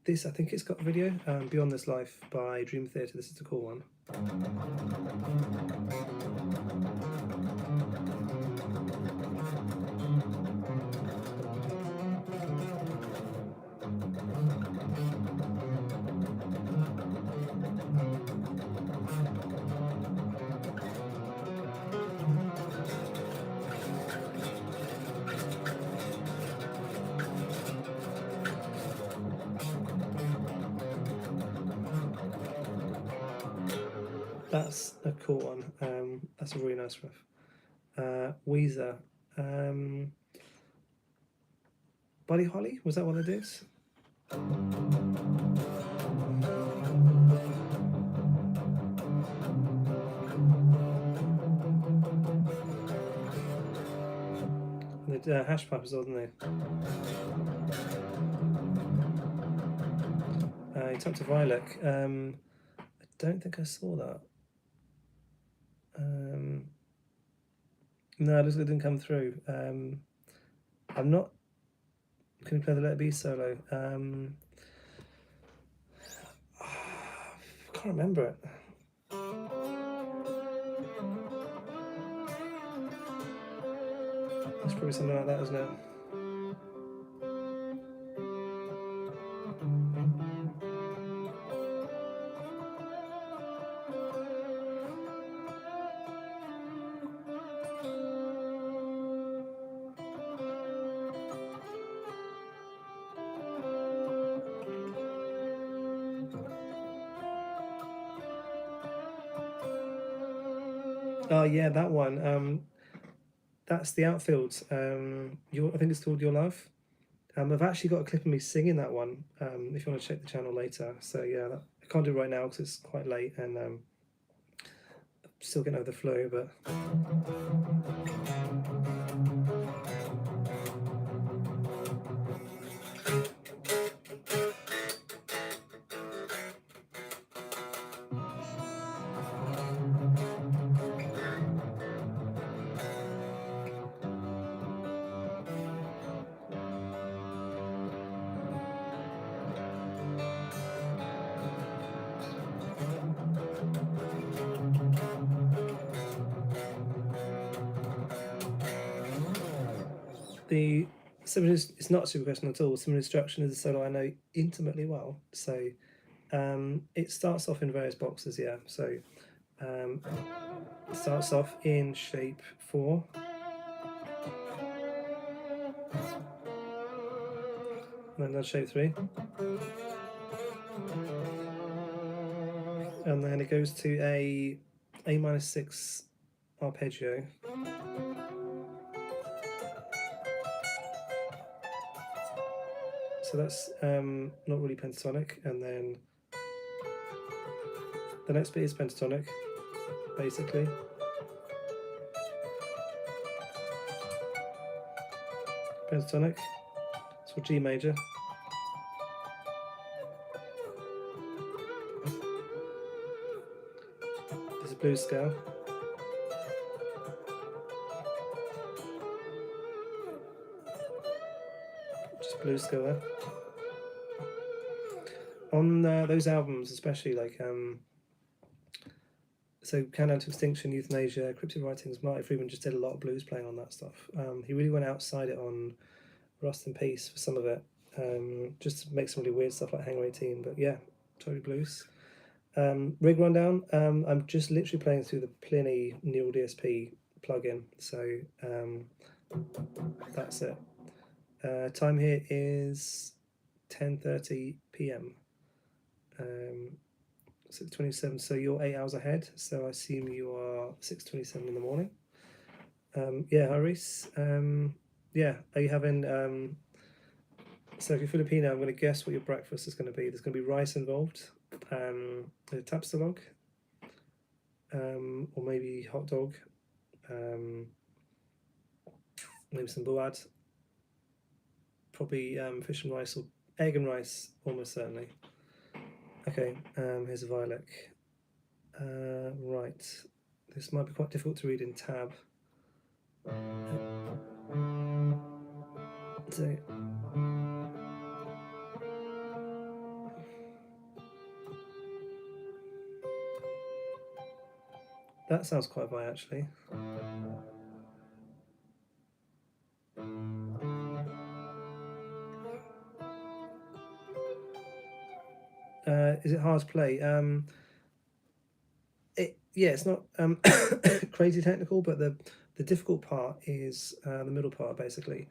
This, I think it's got a video. Beyond This Life by Dream Theater. This is a cool one. That's a cool one. That's a really nice riff. Weezer. Buddy Holly, was that one of those? They did Hash Pipers, wasn't they? He talked to Violet. I don't think I saw that. No, it looks like it didn't come through. I'm not going to play the Let It Be solo. I can't remember it. It's probably something like that, isn't it? Oh yeah, that one. That's the Outfield. I think it's called Your Love. I've actually got a clip of me singing that one. If you want to check the channel later. So yeah, I can't do it right now because it's quite late and I'm still getting over the flu. But it's not a super question at all. Similar Destruction is a solo I know intimately well. So it starts off in various boxes, yeah. So Starts off in shape 4, then does shape 3, and then it goes to a A-6 arpeggio. So that's not really pentatonic, and then the next bit is pentatonic, basically. Pentatonic, so G major. There's a blues scale. Just blues scale there. On those albums, especially like so Countdown to Extinction, Euthanasia, Cryptic Writings, Marty Friedman just did a lot of blues playing on that stuff. He really went outside it on Rust in Peace for some of it, just to make some really weird stuff like Hangar 18, but yeah, totally blues. Rig rundown, I'm just literally playing through the Pliny Neural DSP plugin, so that's it. Time here is 10:30 p.m. 6:27, so you're 8 hours ahead, so I assume you are 6:27 in the morning. Yeah, hi Reese. Yeah, are you having so if you're Filipino, I'm going to guess what your breakfast is going to be. There's going to be rice involved, a tapsilog, or maybe hot dog, maybe some buad, probably fish and rice or egg and rice, almost certainly. Okay, here's a Violec. Right, this might be quite difficult to read in tab. So, that sounds quite Vi actually. Is it hard to play? Yeah, it's not crazy technical, but the difficult part is the middle part, basically.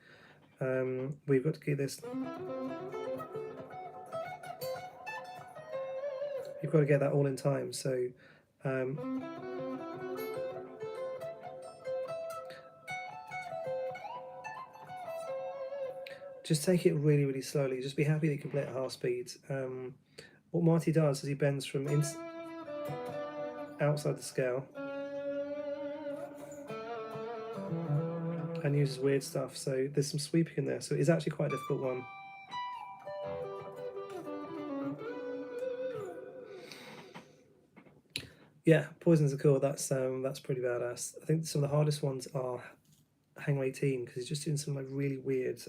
We've got to keep this. You've got to get that all in time. So just take it really, really slowly. Just be happy that you can play at half speed. What Marty does is he bends from outside the scale and uses weird stuff. So there's some sweeping in there. So it's actually quite a difficult one. Yeah, Poisons are cool. That's pretty badass. I think some of the hardest ones are Hangar 18 because he's just doing some like really weird.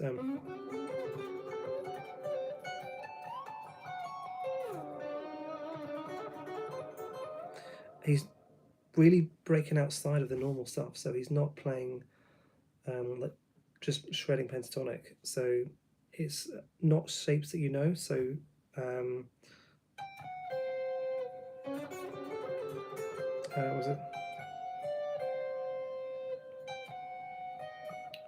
He's really breaking outside of the normal stuff, so he's not playing like just shredding pentatonic. So it's not shapes that you know. So was it?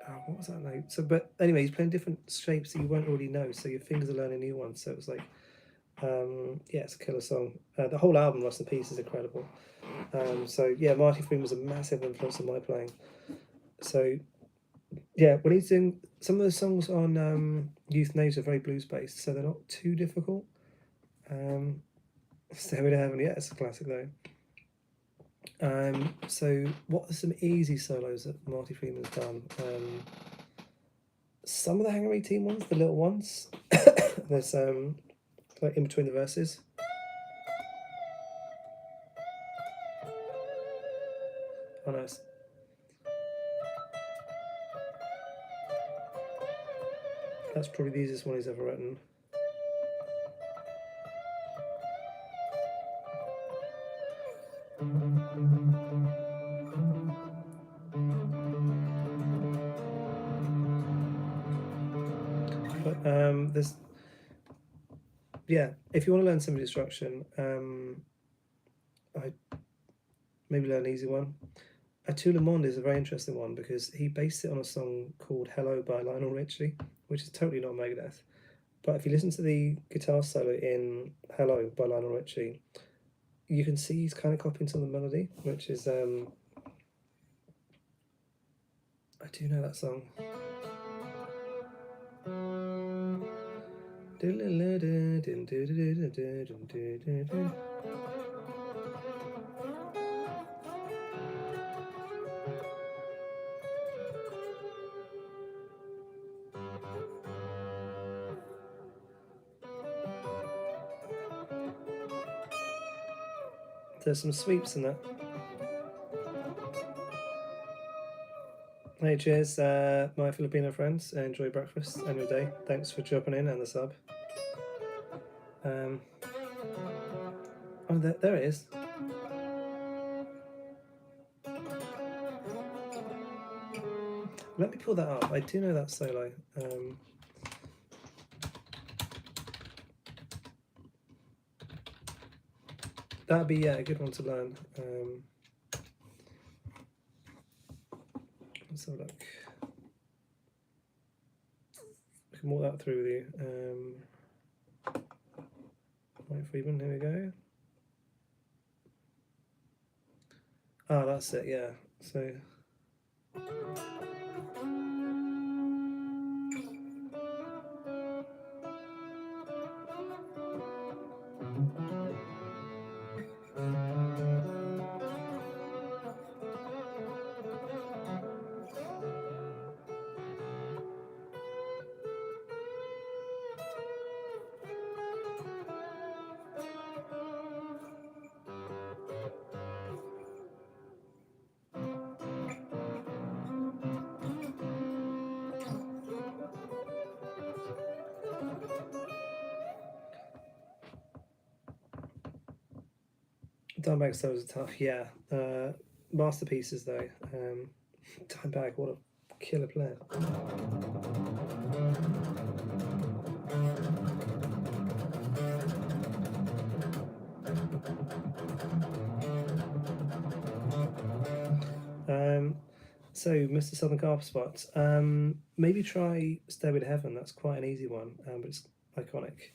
Oh, what was that note? So, but anyway, he's playing different shapes that you won't already know. So your fingers are learning new ones. So it was like, yeah, it's a killer song. The whole album, Rust in Peace, is incredible. So yeah, Marty Friedman was a massive influence on my playing. So yeah, when he's doing some of the songs on Euthanasia are very blues based, so they're not too difficult. Stairway to Heaven, yeah, it's a classic though. So what are some easy solos that Marty Friedman's done? Some of the Hangar 18 ones, the little ones. There's like in between the verses. Oh nice. That's probably the easiest one he's ever written. But there's, yeah, if you want to learn some destruction, maybe learn an easy one. A Tout le Monde is a very interesting one because he based it on a song called Hello by Lionel Richie, which is totally not Megadeth. But if you listen to the guitar solo in Hello by Lionel Richie, you can see he's kind of copying some of the melody, which is, I do know that song. There's some sweeps in that. Hey, cheers, my Filipino friends. Enjoy breakfast and your day. Thanks for jumping in and the sub. Oh, there it is. Let me pull that up. I do know that solo. That'd be, yeah, a good one to learn. Let's have a look. I can walk that through with you. Mike Friedman, here we go. Ah, that's it, yeah. So. Dimebag solos are tough, yeah. Masterpieces though. Dimebag, what a killer player. So, Mr. Southern Carp Spot, maybe try Stairway to Heaven. That's quite an easy one, but it's iconic.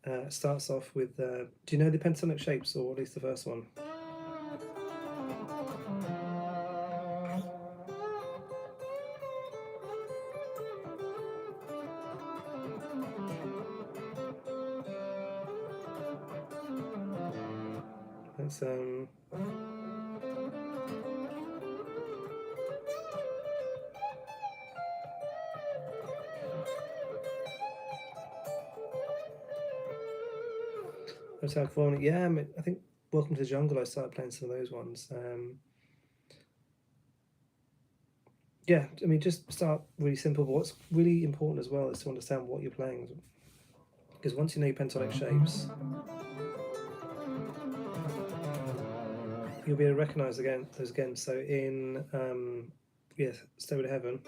It starts off with, do you know the pentatonic shapes, or at least the first one? It's Hotel California. Yeah, I think Welcome to the Jungle, I started playing some of those ones. Yeah, I mean, just start really simple, but what's really important as well is to understand what you're playing. Because once you know your pentatonic shapes, you'll be able to recognize those again. So in, Stairway to Heaven,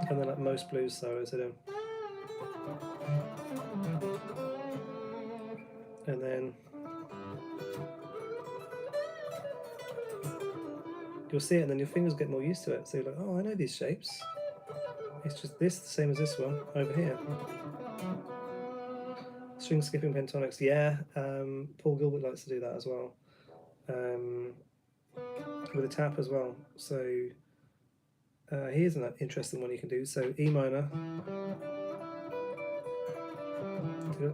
and then like most blues solos, I do. And then you'll see it, and then your fingers get more used to it. So you're like, oh, I know these shapes. It's just this, the same as this one over here. String skipping pentatonics, yeah. Paul Gilbert likes to do that as well, with a tap as well. So here's an interesting one you can do. So E minor,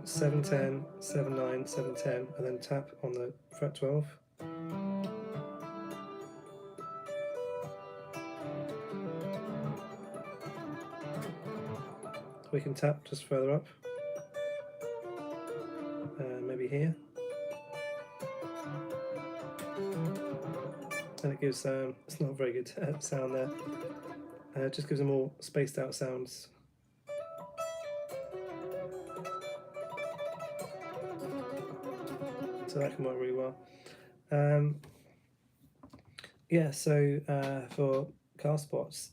7/10, 7/9, 7/10, and then tap on the fret 12. We can tap just further up, maybe here, and it gives, it's not a very good sound there, it just gives a more spaced out sounds. So that can work really well. Yeah, so for car spots,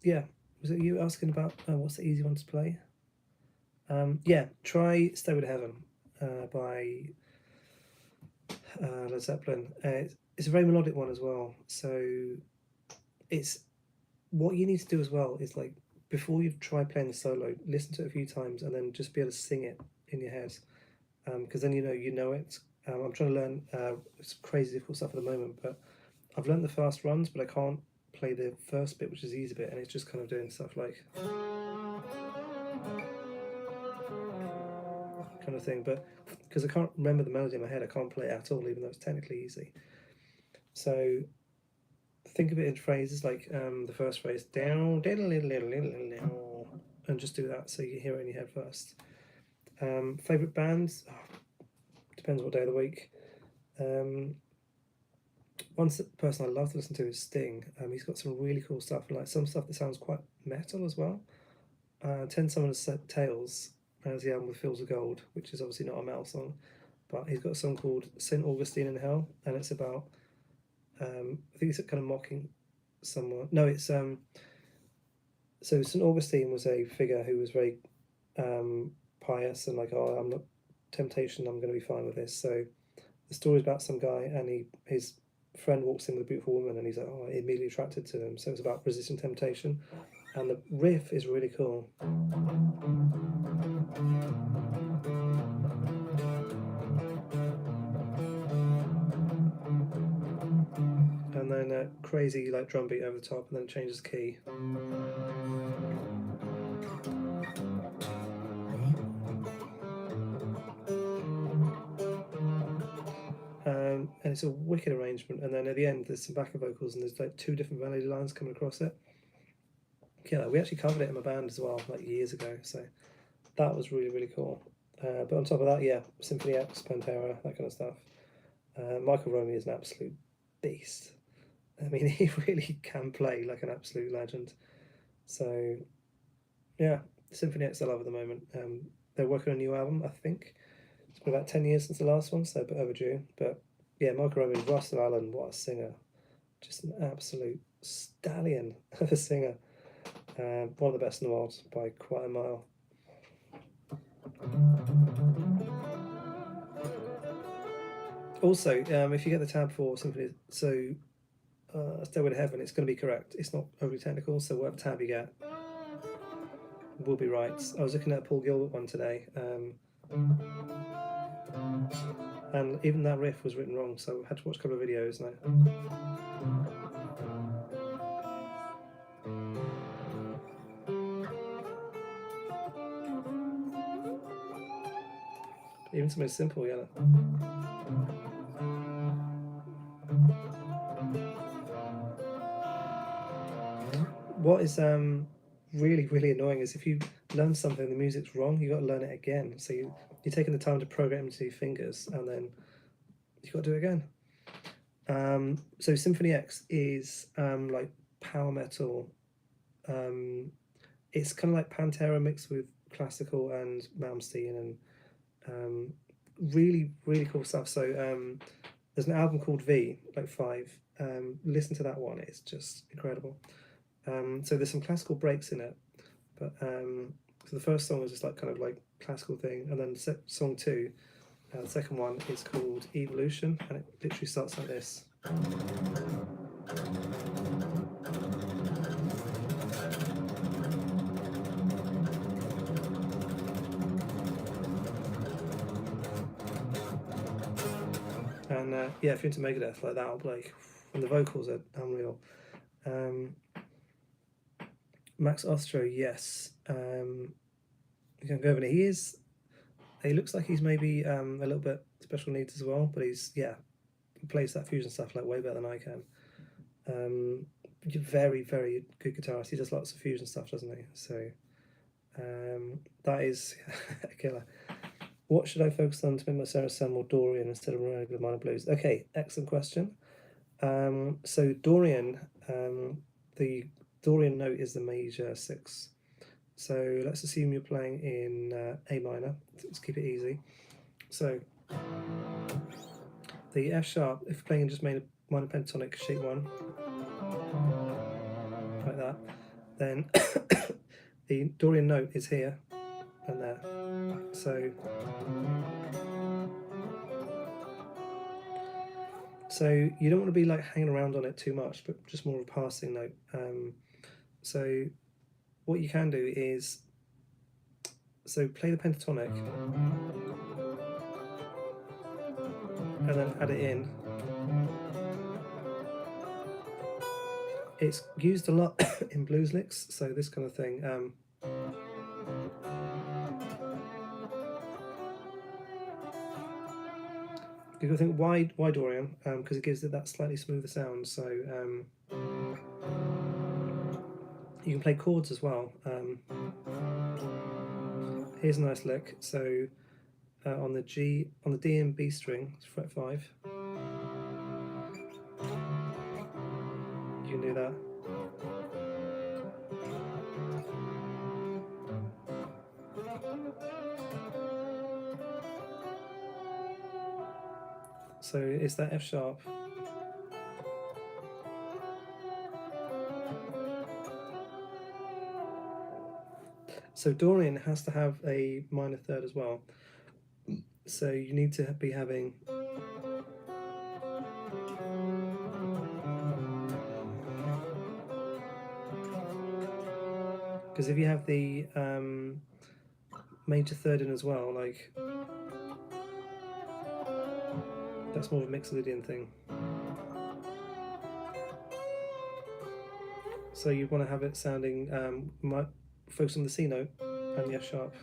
yeah, was it you asking about what's the easy one to play? Yeah, try Stairway to Heaven by Led Zeppelin. It's a very melodic one as well. So it's what you need to do as well is like before you try playing the solo, listen to it a few times and then just be able to sing it in your head, because then you know it. I'm trying to learn it's crazy difficult stuff at the moment, but I've learned the fast runs, but I can't play the first bit, which is the easy bit, and it's just kind of doing stuff like kind of thing. But because I can't remember the melody in my head, I can't play it at all, even though it's technically easy. So think of it in phrases like the first phrase down, and just do that so you hear it in your head first. Favorite bands? Oh, depends what day of the week. One person I love to listen to is Sting. He's got some really cool stuff, and like some stuff that sounds quite metal as well. 10 Summoners Tales as the album with Fields of Gold, which is obviously not a metal song, but he's got a song called St. Augustine in Hell, and it's about, I think it's kind of mocking someone. No, it's, so St. Augustine was a figure who was very pious and like, oh, I'm not temptation, I'm going to be fine with this. So the story's about some guy, and his friend walks in with a beautiful woman, and he's like, oh, immediately attracted to them. So it's about resisting temptation, and the riff is really cool. And then a crazy like drum beat over the top, and then it changes key. And it's a wicked arrangement. And then at the end, there's some backing vocals, and there's like 2 different melody lines coming across it. Yeah, we actually covered it in my band as well, like years ago. So that was really, really cool. But on top of that, yeah, Symphony X, Pantera, that kind of stuff. Michael Romey is an absolute beast. I mean, he really can play like an absolute legend. So, yeah, Symphony X I love at the moment. They're working on a new album, I think. It's been about 10 years since the last one, so a bit overdue. But yeah, Michael Romey, Russell Allen, what a singer. Just an absolute stallion of a singer. One of the best in the world by quite a mile. Also, if you get the tab for Symphony, so Stairway to Heaven, it's going to be correct. It's not overly technical, so whatever tab you get will be right. I was looking at a Paul Gilbert one today, and even that riff was written wrong, so I had to watch a couple of videos. And even something simple, yeah. What is really, really annoying is if you learn something and the music's wrong, you got to learn it again. So you're taking the time to program into your fingers, and then you got to do it again. So Symphony X is like power metal. It's kind of like Pantera mixed with classical and Malmsteen, and really, really cool stuff. So there's an album called V, like 5. Listen to that one; it's just incredible. So there's some classical breaks in it, but so the first song is just like kind of like classical thing, and then song 2, the second one is called Evolution, and it literally starts like this. And yeah, if you're into Megadeth, like that'll like, and the vocals are unreal. Max Ostro, yes. You can go over there. He looks like he's maybe a little bit special needs as well, but he plays that fusion stuff like way better than I can. Very, very good guitarist. He does lots of fusion stuff, doesn't he? So that is a killer. What should I focus on to make my Sarah Sam or Dorian instead of regular minor blues? Okay, excellent question. So Dorian, the Dorian note is the major 6. So let's assume you're playing in A minor. Let's keep it easy. So the F sharp, if you're playing in just minor pentatonic shape 1, like that, then the Dorian note is here and there. So So you don't want to be like hanging around on it too much, but just more of a passing note. So what you can do is, so play the pentatonic and then add it in. It's used a lot in blues licks, so this kind of thing. You've got to think why Dorian, because it gives it that slightly smoother sound. So you can play chords as well. Here's a nice lick. So on the D and B string, it's fret 5. You can do that. So it's that F sharp. So Dorian has to have a minor third as well. So you need to be having, because if you have the major third in as well, like that's more of a Mixolydian thing. So you want to have it sounding, focus on the C note and the F sharp.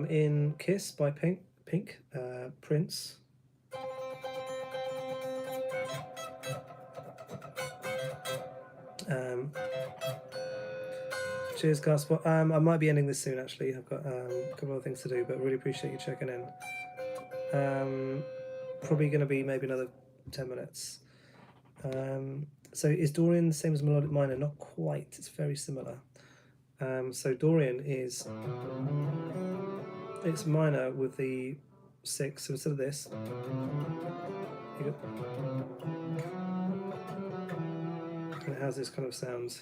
In Kiss by Pink, Prince. Cheers, Gus. Well, I might be ending this soon, actually. I've got a couple of things to do, but really appreciate you checking in. Probably going to be maybe another 10 minutes. So is Dorian the same as melodic minor? Not quite. It's very similar. So Dorian is, it's minor with the 6. So instead of this, and it has this kind of sound.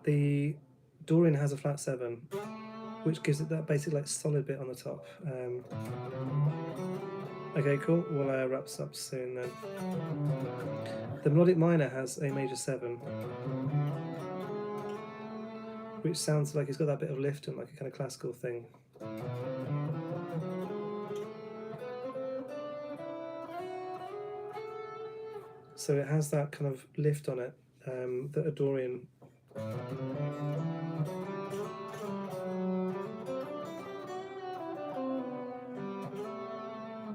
The Dorian has a flat 7, which gives it that basic like solid bit on the top. Okay, cool. We'll wrap this up soon then. The melodic minor has a major 7, which sounds like it's got that bit of lift and like a kind of classical thing. So it has that kind of lift on it that a Dorian.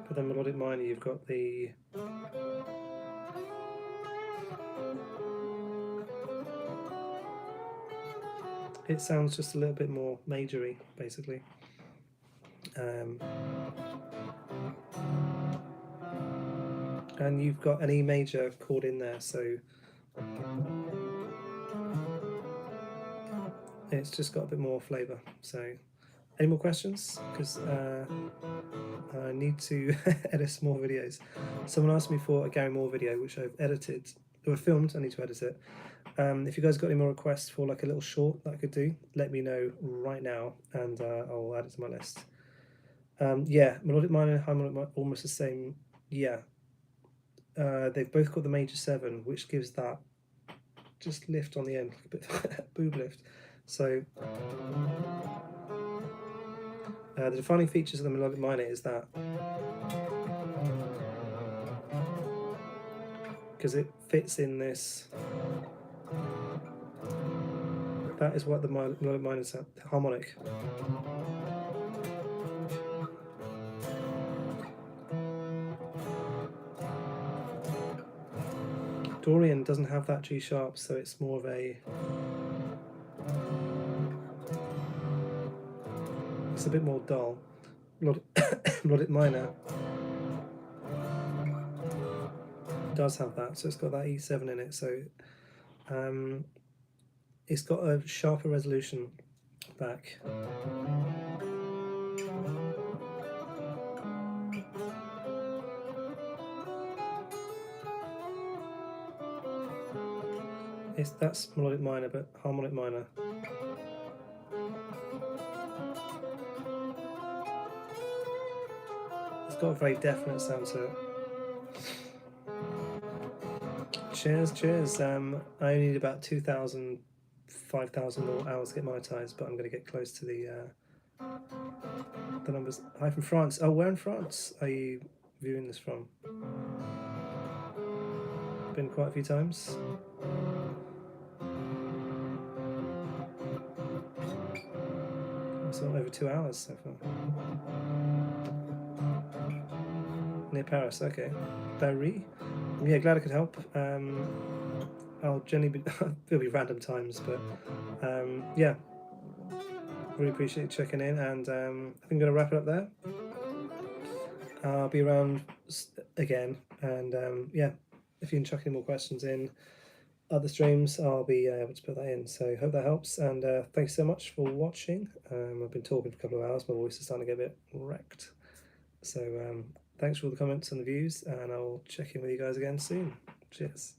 But then melodic minor, you've got the it sounds just a little bit more majory, basically. And you've got an E major chord in there, so it's just got a bit more flavour. So, any more questions? Because I need to edit some more videos. Someone asked me for a Gary Moore video, which I've edited, or filmed. I need to edit it. If you guys got any more requests for like a little short that I could do, let me know right now, and I'll add it to my list. Yeah, melodic minor, harmonic minor, almost the same. Yeah, they've both got the major 7, which gives that just lift on the end, like a bit of boob lift. So the defining features of the melodic minor is that, because it fits in this, that is what the melodic minor is, harmonic. Dorian doesn't have that G sharp, so it's more of a, it's a bit more dull. Melodic minor does have that, so it's got that E7 in it, so it's got a sharper resolution back. That's melodic minor, but harmonic minor. It's got a very definite sound to it. Cheers, cheers. I only need about 2,000, 5,000 more hours to get monetized, but I'm going to get close to the numbers. Hi from France. Oh, where in France are you viewing this from? Been quite a few times. It's over 2 hours so far. Near Paris, okay. Paris. Yeah, glad I could help. I'll generally be there'll be random times, but yeah, really appreciate you checking in, and I think I'm gonna wrap it up there. I'll be around again, and yeah, if you can chuck any more questions in other streams, I'll be able to put that in. So hope that helps, and thanks so much for watching. I've been talking for a couple of hours, my voice is starting to get a bit wrecked. So thanks for all the comments and the views, and I'll check in with you guys again soon. Cheers.